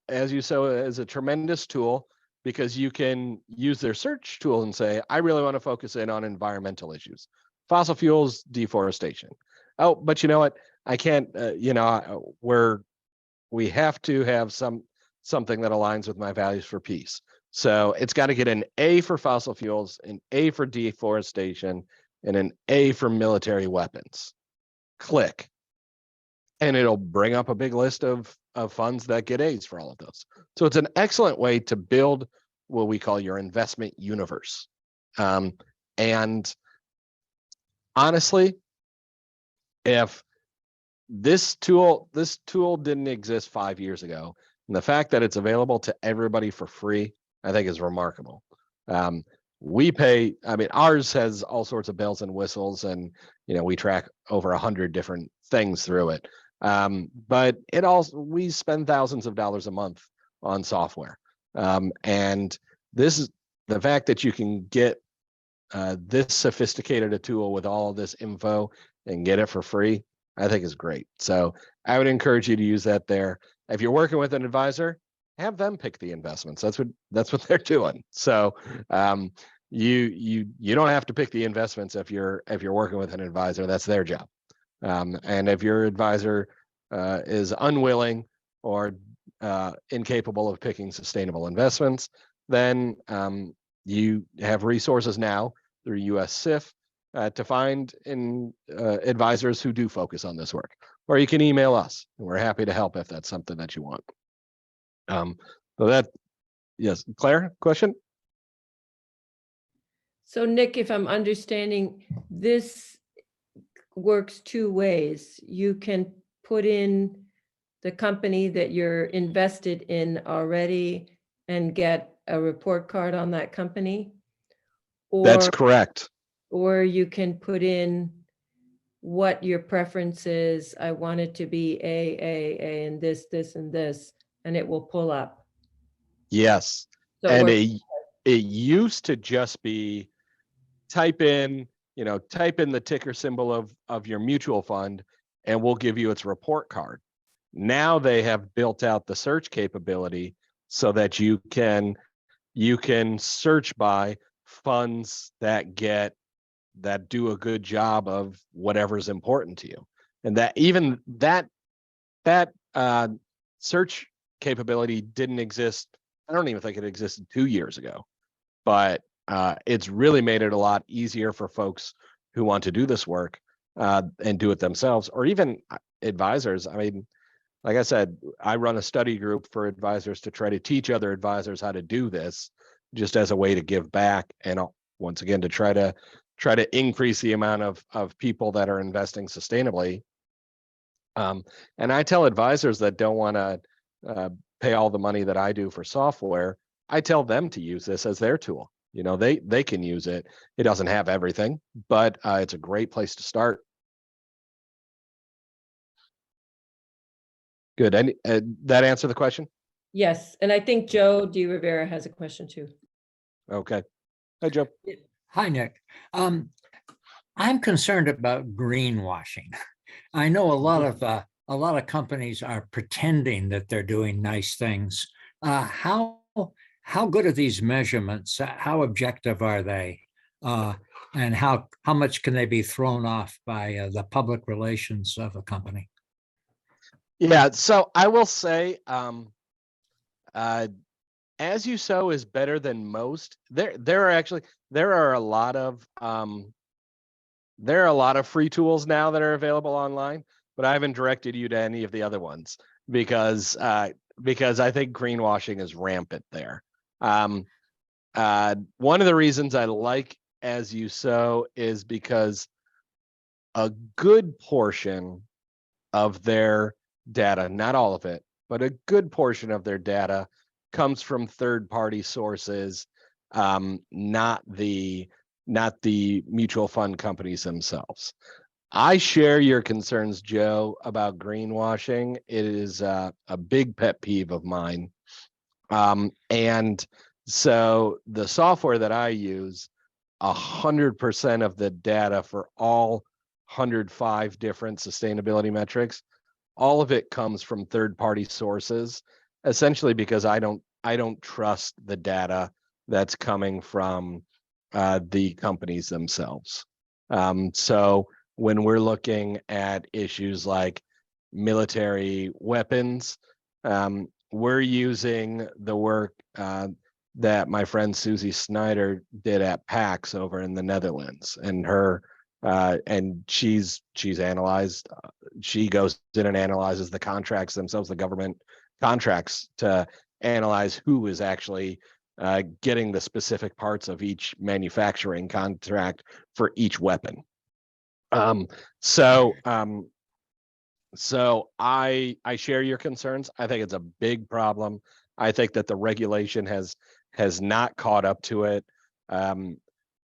As You Sow is a tremendous tool because you can use their search tool and say, I really want to focus in on environmental issues, fossil fuels, deforestation. Oh, but you know what? I can't, we have to have something that aligns with my values for peace. So it's got to get an A for fossil fuels, an A for deforestation, and an A for military weapons. Click. And it'll bring up a big list of funds that get A's for all of those. So it's an excellent way to build what we call your investment universe. And honestly, if this tool didn't exist 5 years ago, and the fact that it's available to everybody for free, I think is remarkable. We pay, ours has all sorts of bells and whistles, and we track over 100 different things through it. But we spend thousands of dollars a month on software. And this is the fact that you can get this sophisticated a tool with all of this info and get it for free, I think is great. So I would encourage you to use that there. If you're working with an advisor, have them pick the investments. That's what they're doing. So you don't have to pick the investments if you're working with an advisor. That's their job. And if your advisor is unwilling or incapable of picking sustainable investments, then you have resources now through US SIF to find advisors who do focus on this work. Or you can email us, and we're happy to help if that's something that you want. Yes, Claire, question? So Nick, if I'm understanding, this works 2 ways. You can put in the company that you're invested in already and get a report card on that company. That's correct. Or you can put in what your preference is. I want it to be A, and this, and this, and it will pull up. Yes. So and it used to just be type in the ticker symbol of your mutual fund, and we'll give you its report card. Now they have built out the search capability so that you can search by funds that do a good job of whatever's important to you. And that even that search capability didn't exist. I don't even think it existed 2 years ago, but it's really made it a lot easier for folks who want to do this work and do it themselves, or even advisors. Like I said, I run a study group for advisors to try to teach other advisors how to do this, just as a way to give back, and once again to try to increase the amount of people that are investing sustainably. And I tell advisors that don't want to pay all the money that I do for software, I tell them to use this as their tool. They can use it. It doesn't have everything, but it's a great place to start. Good. That answer the question? Yes, and I think Joe Di Rivera has a question too. Okay. Hi, Joe. Hi, Nick. I'm concerned about greenwashing. I know a lot of companies are pretending that they're doing nice things. How good are these measurements? How objective are they? And how much can they be thrown off by the public relations of a company? Yeah, so I will say, as you sow is better than most. There are a lot of free tools now that are available online, but I haven't directed you to any of the other ones because I think greenwashing is rampant there. One of the reasons I like As You Sow is because a good portion of their data, not all of it, but a good portion of their data comes from third-party sources, not the mutual fund companies themselves. I share your concerns, Joe, about greenwashing. It is a big pet peeve of mine. And so the software that I use, 100% of the data for all 105 different sustainability metrics, all of it comes from third-party sources, essentially because I don't trust the data that's coming from the companies themselves. So when we're looking at issues like military weapons, we're using the work that my friend Susie Snyder did at PAX over in the Netherlands, and she's analyzed. She goes in and analyzes the contracts themselves, the government contracts, to analyze who is actually getting the specific parts of each manufacturing contract for each weapon. So I share your concerns. I think it's a big problem. I think that the regulation has not caught up to it.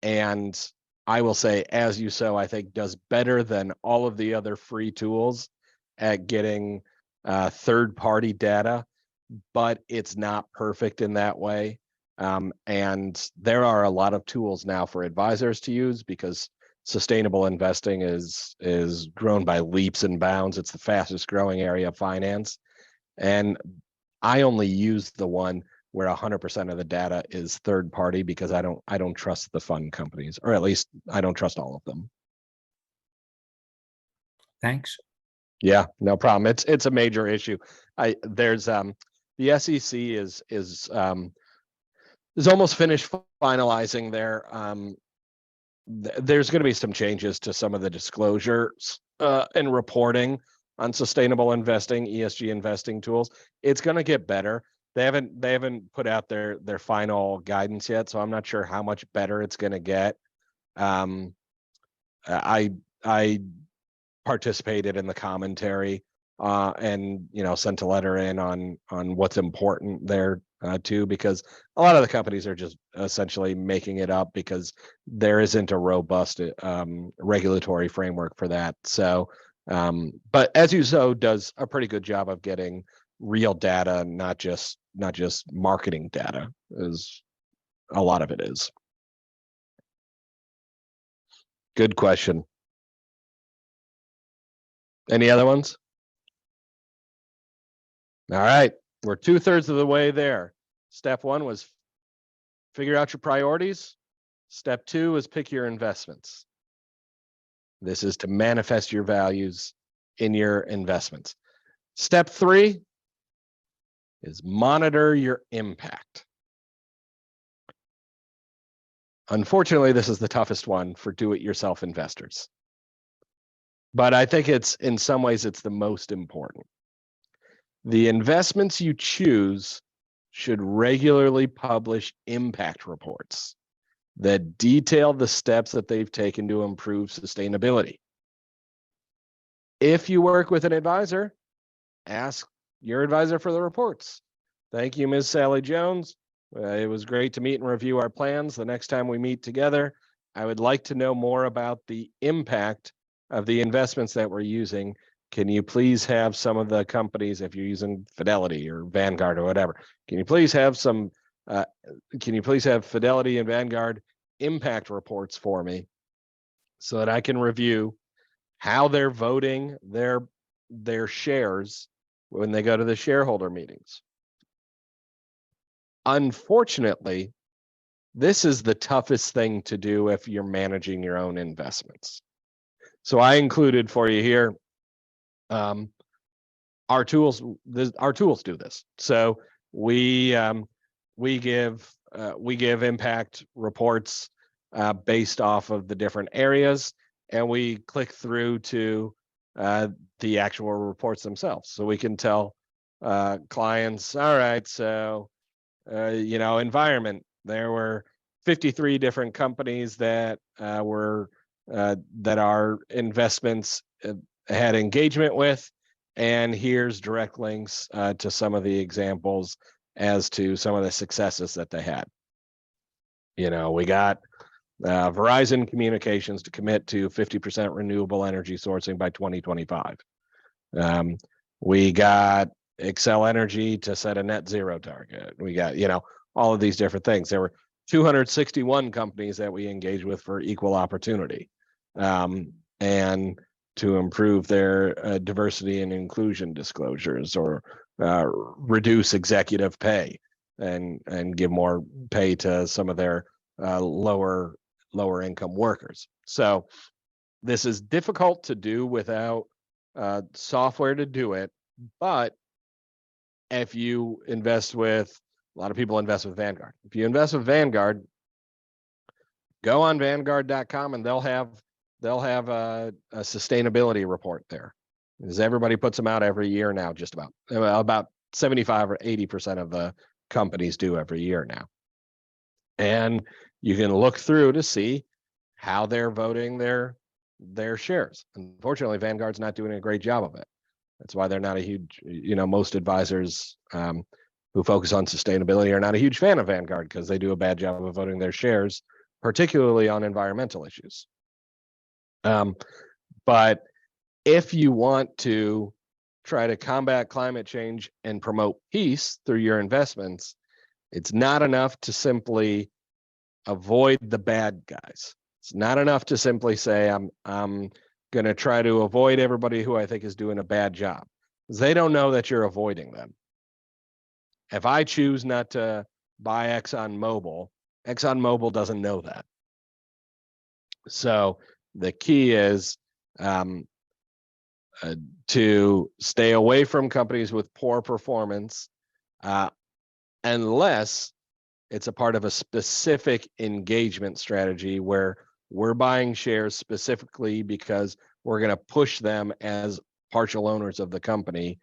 And I will say, As You Sow, I think does better than all of the other free tools at getting third-party data, but it's not perfect in that way. And there are a lot of tools now for advisors to use because sustainable investing is grown by leaps and bounds. It's the fastest growing area of finance. And I only use the one where 100% of the data is third party because I don't trust the fund companies, or at least I don't trust all of them. Thanks. Yeah, no problem. It's a major issue. There's the SEC is almost finished finalizing there's going to be some changes to some of the disclosures and reporting on sustainable investing, ESG investing tools. It's going to get better. They haven't put out their final guidance yet, so I'm not sure how much better it's going to get. I participated in the commentary and sent a letter in on what's important there too, because a lot of the companies are just essentially making it up because there isn't a robust regulatory framework for that. So but As You Sow does a pretty good job of getting real data, not just marketing data, is a lot of it is. Good question. Any other ones? All right, we're 2/3 of the way there. Step 1 was figure out your priorities. Step 2 is pick your investments. This is to manifest your values in your investments. Step 3 is monitor your impact. Unfortunately, this is the toughest one for do-it-yourself investors. But I think in some ways, it's the most important. The investments you choose should regularly publish impact reports that detail the steps that they've taken to improve sustainability. If you work with an advisor, ask your advisor for the reports. Thank you, Ms. Sally Jones. It was great to meet and review our plans. The next time we meet together, I would like to know more about the impact of the investments that we're using can you please have some of the companies, if you're using Fidelity or Vanguard or whatever, can you please have Fidelity and Vanguard impact reports for me so that I can review how they're voting their shares when they go to the shareholder meetings. Unfortunately, this is the toughest thing to do if you're managing your own investments. So I included for you here, our tools do this. So we give impact reports based off of the different areas, and we click through to the actual reports themselves. So we can tell clients, all right, so environment, there were 53 different companies that that our investments had engagement with, and here's direct links to some of the examples as to some of the successes that they had. We got Verizon Communications to commit to 50% renewable energy sourcing by 2025. We got Excel Energy to set a net zero target. We got, all of these different things. There were 261 companies that we engaged with for equal opportunity, and to improve their diversity and inclusion disclosures, or reduce executive pay and give more pay to some of their lower income workers. So this is difficult to do without software to do it, but if you invest with, a lot of people invest with Vanguard. If you invest with Vanguard, go on Vanguard.com and they'll have a sustainability report there, because everybody puts them out every year now. Just about 75 or 80% of the companies do every year now, and you can look through to see how they're voting their shares. Unfortunately, Vanguard's not doing a great job of it. That's why they're not a huge, most advisors who focus on sustainability are not a huge fan of Vanguard, because they do a bad job of voting their shares, particularly on environmental issues. But if you want to try to combat climate change and promote peace through your investments, it's not enough to simply avoid the bad guys. It's not enough to simply say, I'm going to try to avoid everybody who I think is doing a bad job, because they don't know that you're avoiding them. If I choose not to buy ExxonMobil doesn't know that. So the key is to stay away from companies with poor performance, unless it's a part of a specific engagement strategy where we're buying shares specifically because we're going to push them as partial owners of the company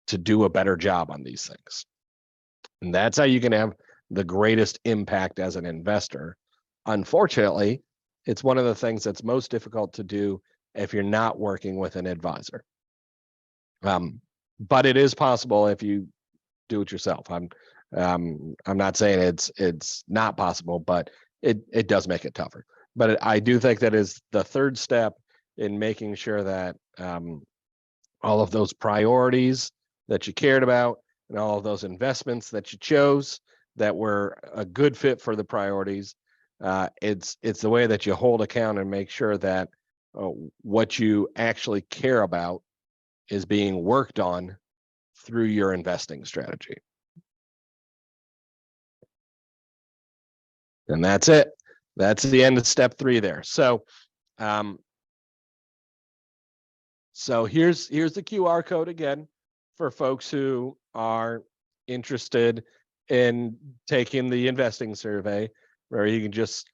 to do a better job on these things. And that's how you can have the greatest impact as an investor. Unfortunately, it's one of the things that's most difficult to do if you're not working with an advisor. But it is possible if you do it yourself. I'm not saying it's not possible, but it does make it tougher. But I do think that is the third step in making sure that all of those priorities that you cared about and all of those investments that you chose that were a good fit for the priorities, it's the way that you hold account and make sure that what you actually care about is being worked on through your investing strategy. And that's it. That's the end of step 3 there. So here's the QR code again for folks who are interested in taking the investing survey, where you can just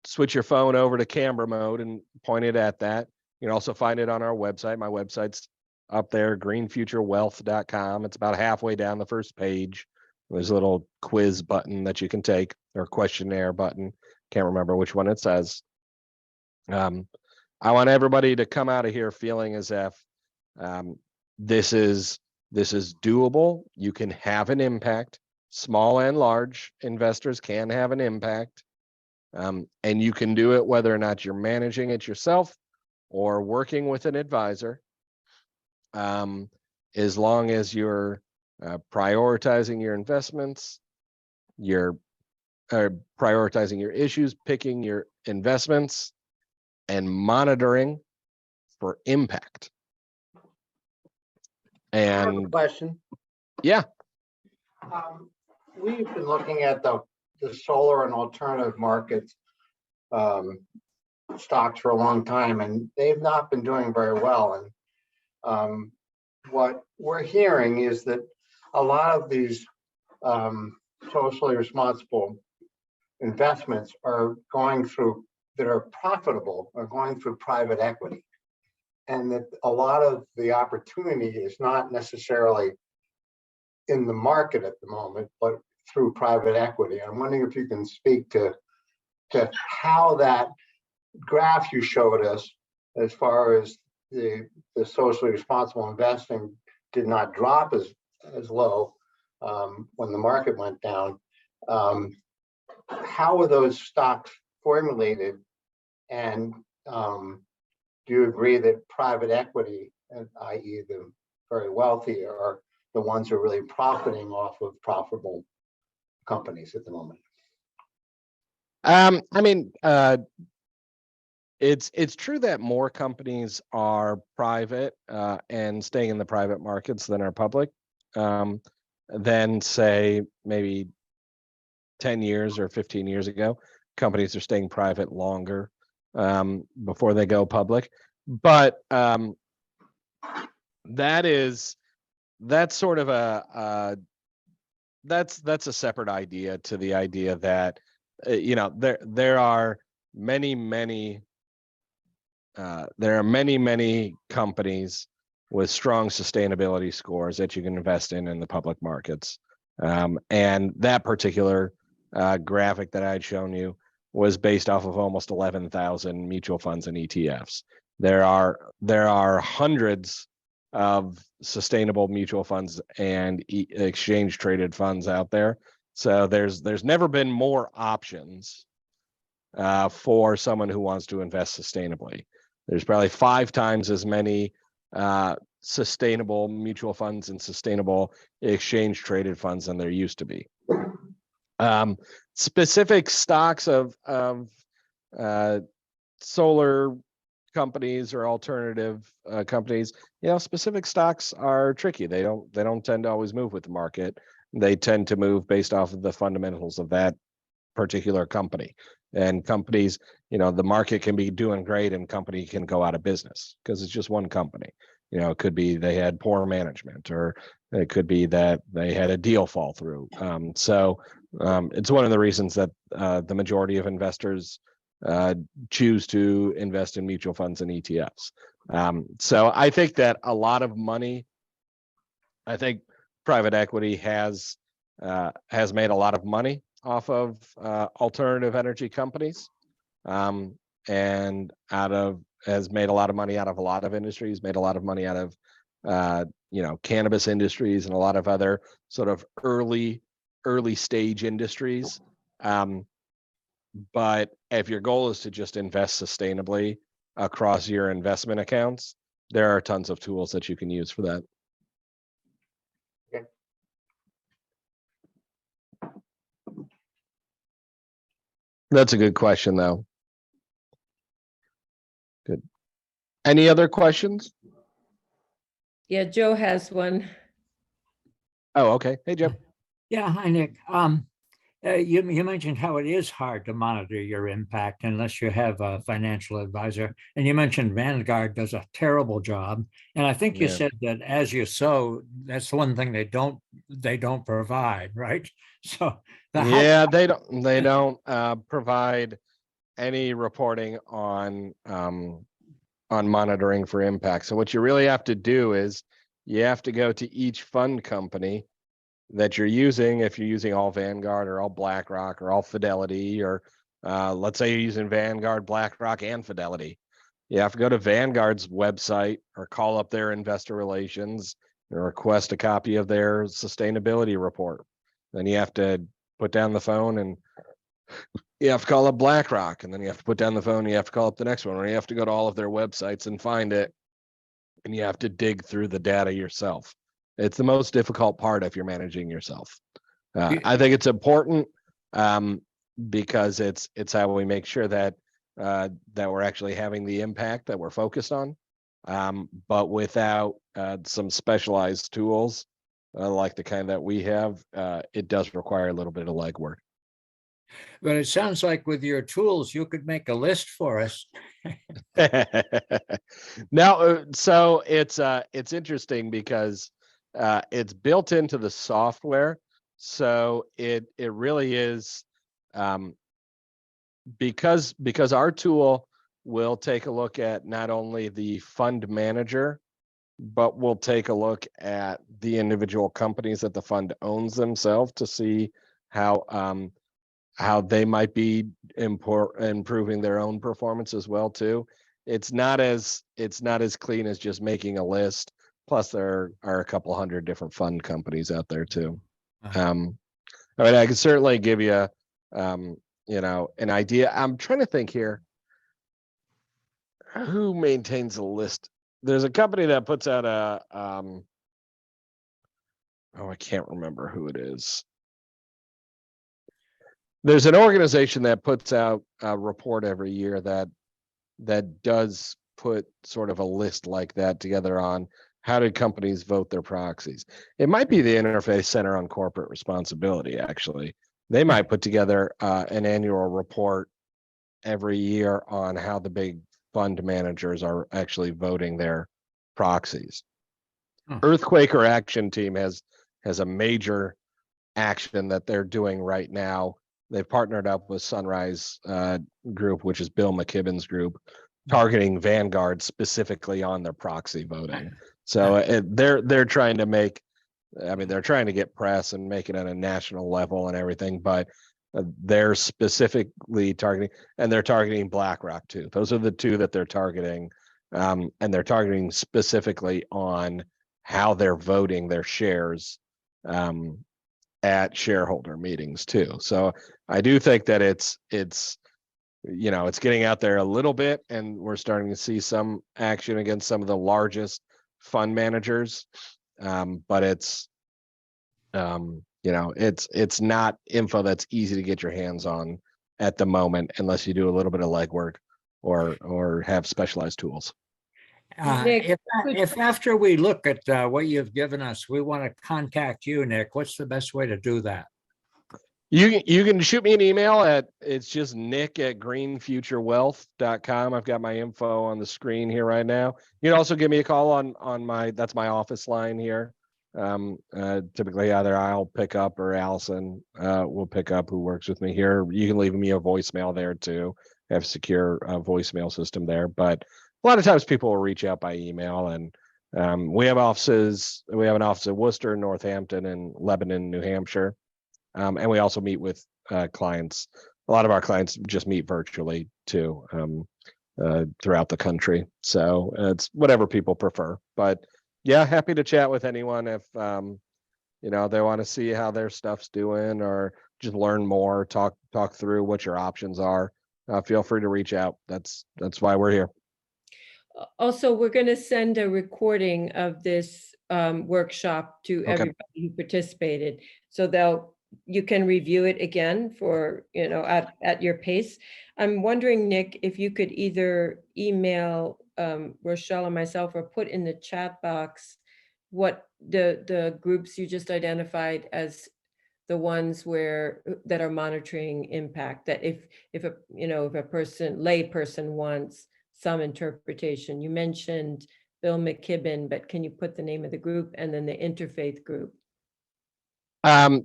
switch your phone over to camera mode and point it at that. You can also find it on our website. My website's up there, greenfuturewealth.com. It's about halfway down the first page. There's a little quiz button that you can take, or questionnaire button. Can't remember which one it says. I want everybody to come out of here feeling as if this is doable. You can have an impact. Small and large investors can have an impact. And you can do it whether or not you're managing it yourself or working with an advisor, as long as you're prioritizing your investments, you're prioritizing your issues, picking your investments, and monitoring for impact. I have a And question. yeah, We've been looking at the solar and alternative markets stocks for a long time, and they've not been doing very well. And what we're hearing is that a lot of these socially responsible investments are going through, that are profitable, are going through private equity. And that a lot of the opportunity is not necessarily in the market at the moment, but through private equity. I'm wondering if you can speak to how that graph you showed us, as far as the socially responsible investing did not drop as low when the market went down. How were those stocks formulated? And do you agree that private equity, i.e. the very wealthy, are the ones who are really profiting off of profitable companies at the moment? I mean, it's true that more companies are private and staying in the private markets than are public. Than say maybe 10 years or 15 years ago. Companies are staying private longer before they go public. But that's sort of that's a separate idea to the idea that there are many companies with strong sustainability scores that you can invest in the public markets. And that particular graphic that I'd shown you was based off of almost 11,000 mutual funds and ETFs. There are hundreds of sustainable mutual funds and exchange traded funds out there. So there's never been more options for someone who wants to invest sustainably. There's probably 5 times as many sustainable mutual funds and sustainable exchange traded funds than there used to be. Specific stocks of solar companies or alternative companies, specific stocks are tricky. They don't tend to always move with the market. They tend to move based off of the fundamentals of that particular company. And companies, the market can be doing great and company can go out of business because it's just one company. It could be they had poor management, or it could be that they had a deal fall through. So it's one of the reasons that the majority of investors choose to invest in mutual funds and ETFs. So I think that a lot of money, I think private equity has made a lot of money off of alternative energy companies, and has made a lot of money out of a lot of industries, made a lot of money out of cannabis industries and a lot of other sort of early stage industries. But if your goal is to just invest sustainably across your investment accounts, there are tons of tools that you can use for that. Okay. That's a good question, though. Good. Any other questions? Yeah, Joe has one. Oh, okay. Hey, Joe. Yeah, hi, Nick. You mentioned how it is hard to monitor your impact unless you have a financial advisor. And you mentioned Vanguard does a terrible job. And I think you Yeah. said that as you sow, that's one thing they don't provide, right? So Yeah, they don't provide any reporting on monitoring for impact. So what you really have to do is you have to go to each fund company that you're using. If you're using all Vanguard or all BlackRock or all Fidelity, or let's say you're using Vanguard, BlackRock, and Fidelity, you have to go to Vanguard's website or call up their investor relations and request a copy of their sustainability report. Then you have to put down the phone and you have to call up BlackRock, and then you have to put down the phone. You have to call up the next one, or you have to go to all of their websites and find it, and you have to dig through the data yourself. It's the most difficult part if you're managing yourself. I think it's important because it's how we make sure that that we're actually having the impact that we're focused on. But without some specialized tools like the kind that we have, it does require a little bit of legwork. But it sounds like with your tools, you could make a list for us. Now, so it's interesting because it's built into the software, so it really is because our tool will take a look at not only the fund manager, but we'll take a look at the individual companies that the fund owns themselves to see how they might be improving their own performance as well too. It's not as clean as just making a list. Plus, there are a couple hundred different fund companies out there too. I mean, I can certainly give you, an idea. I'm trying to think here. Who maintains a list? There's a company that puts out a, I can't remember who it is. There's an organization that puts out a report every year that does put sort of a list like that together on how did companies vote their proxies. It might be the Interfaith Center on Corporate Responsibility, actually. They might put together an annual report every year on how the big fund managers are actually voting their proxies. Earthquaker Action Team has a major action that they're doing right now. They've partnered up with Sunrise Group, which is Bill McKibben's group, targeting Vanguard specifically on their proxy voting. So they're trying to make, I mean, they're trying to get press and make it at a national level and everything, but they're specifically targeting, and they're targeting BlackRock too. Those are the two that they're targeting, and they're targeting specifically on how they're voting their shares at shareholder meetings too. So I do think that it's getting out there a little bit, and we're starting to see some action against some of the largest fund managers. But it's not info that's easy to get your hands on at the moment unless you do a little bit of legwork or have specialized tools. Nick, If after we look at what you've given us, we want to contact you, Nick, what's the best way to do that? You can shoot me an email it's just nick@greenfuturewealth.com. I've got my info on the screen here right now. You can also give me a call on that's my office line here. Typically either I'll pick up or Allison will pick up, who works with me here. You can leave me a voicemail there too. I have a secure voicemail system there, but a lot of times people will reach out by email, and we have offices. We have an office in Worcester, Northampton, and Lebanon, New Hampshire. And we also meet with clients. A lot of our clients just meet virtually too, throughout the country. So it's whatever people prefer. But yeah, happy to chat with anyone if they want to see how their stuff's doing or just learn more, talk through what your options are. Feel free to reach out. That's why we're here. Also, we're going to send a recording of this workshop to everybody who participated, so you can review it again for, at your pace. I'm wondering, Nick, if you could either email Rochelle or myself, or put in the chat box what the groups you just identified as the ones that are monitoring impact, that if a lay person wants some interpretation. You mentioned Bill McKibben, but can you put the name of the group and then the interfaith group?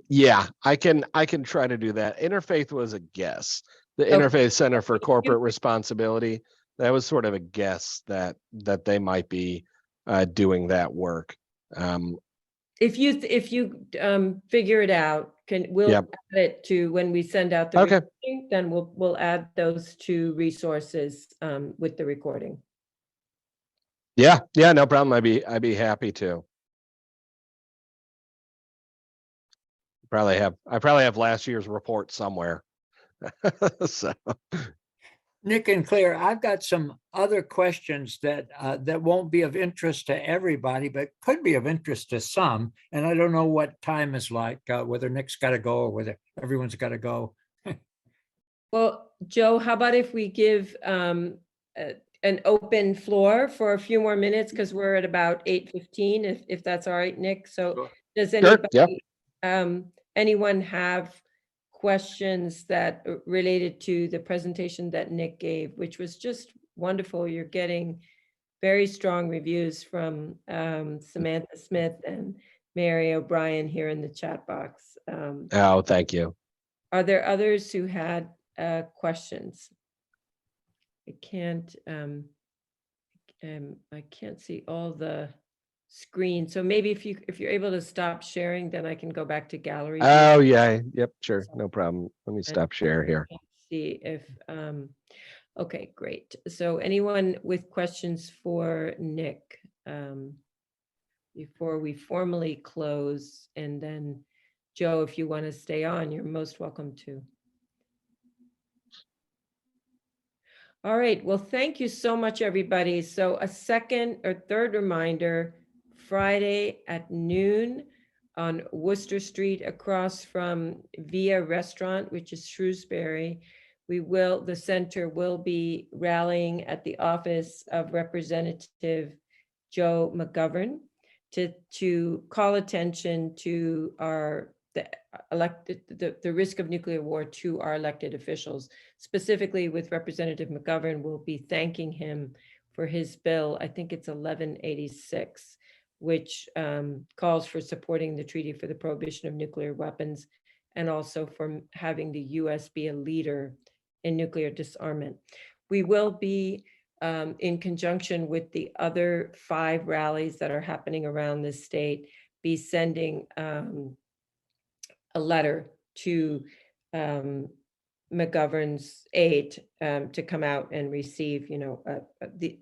Yeah, I can try to do that. Interfaith was a guess. The Interfaith Center for Corporate Responsibility, that was sort of a guess that they might be doing that work. If you figure it out, we'll add it to when we send out the recording, then we'll add those two resources with the recording. Yeah, no problem. I'd be happy to. I probably have last year's report somewhere. So, Nick and Claire, I've got some other questions that that won't be of interest to everybody, but could be of interest to some. And I don't know what time is like, whether Nick's got to go or whether everyone's got to go. Well, Joe, how about if we give an open floor for a few more minutes, because we're at about 8:15, if that's all right, Nick. So Sure. does Sure, yeah. anybody, anyone have questions that related to the presentation that Nick gave, which was just wonderful? You're getting very strong reviews from Samantha Smith and Mary O'Brien here in the chat box. Oh, thank you. Are there others who had questions? I can't see all the screen. So maybe if you're able to stop sharing, then I can go back to gallery view Oh, yeah. Yep, sure. No problem. Let me and stop share here. see if, okay, great. So anyone with questions for Nick before we formally close? And then Joe, if you want to stay on, you're most welcome to. All right, well, thank you so much, everybody. So a second or third reminder, Friday at noon on Worcester Street across from Via Restaurant, which is Shrewsbury. The center will be rallying at the office of Representative Joe McGovern to call attention to the risk of nuclear war to our elected officials. Specifically with Representative McGovern, we'll be thanking him for his bill, I think it's 1186, which calls for supporting the Treaty for the Prohibition of Nuclear Weapons and also for having the US be a leader in nuclear disarmament. We will be in conjunction with the other 5 rallies that are happening around the state, be sending a letter to McGovern's aide to come out and receive,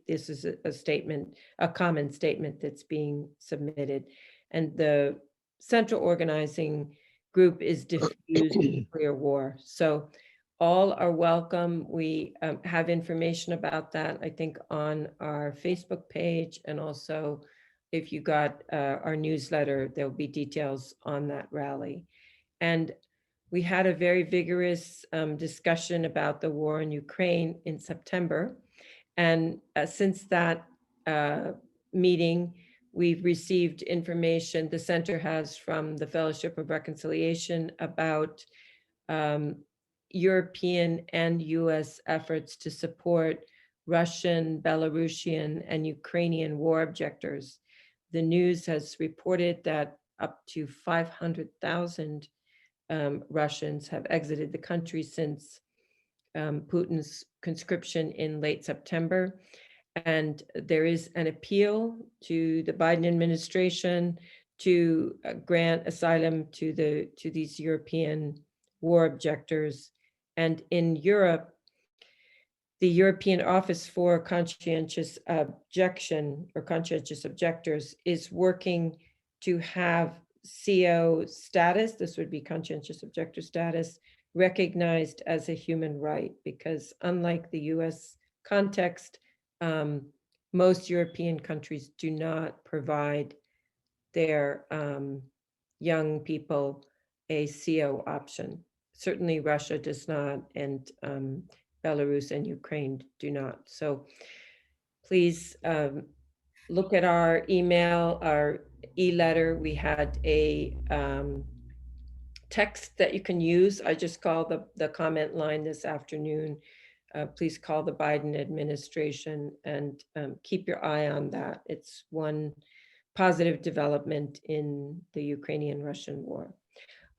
this is a statement, a common statement that's being submitted. And the central organizing group is Diffuse Nuclear War. So all are welcome. We have information about that, I think, on our Facebook page. And also, if you got our newsletter, there'll be details on that rally. And we had a very vigorous discussion about the war in Ukraine in September. And since that meeting, we've received information the center has from the Fellowship of Reconciliation about European and US efforts to support Russian, Belarusian, and Ukrainian war objectors. The news has reported that up to 500,000 Russians have exited the country since Putin's conscription in late September. And there is an appeal to the Biden administration to grant asylum to these European war objectors. And in Europe, the European Office for Conscientious Objection or Conscientious Objectors is working to have CO status, this would be conscientious objector status, recognized as a human right, because unlike the US context, most European countries do not provide their young people a CO option. Certainly Russia does not, and Belarus and Ukraine do not. So please look at our email, our e-letter. We had a text that you can use. I just called the comment line this afternoon. Please call the Biden administration and keep your eye on that. It's one positive development in the Ukrainian-Russian war.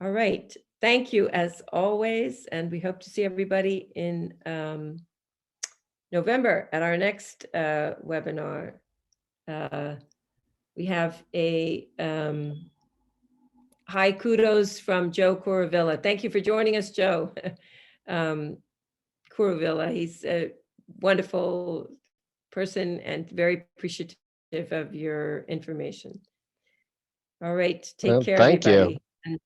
All right, thank you as always, and we hope to see everybody in November at our next webinar. We have a high kudos from Joe Curavilla. Thank you for joining us, Joe. Curavilla, he's a wonderful person and very appreciative of your information. All right, take care, Thank you. everybody. And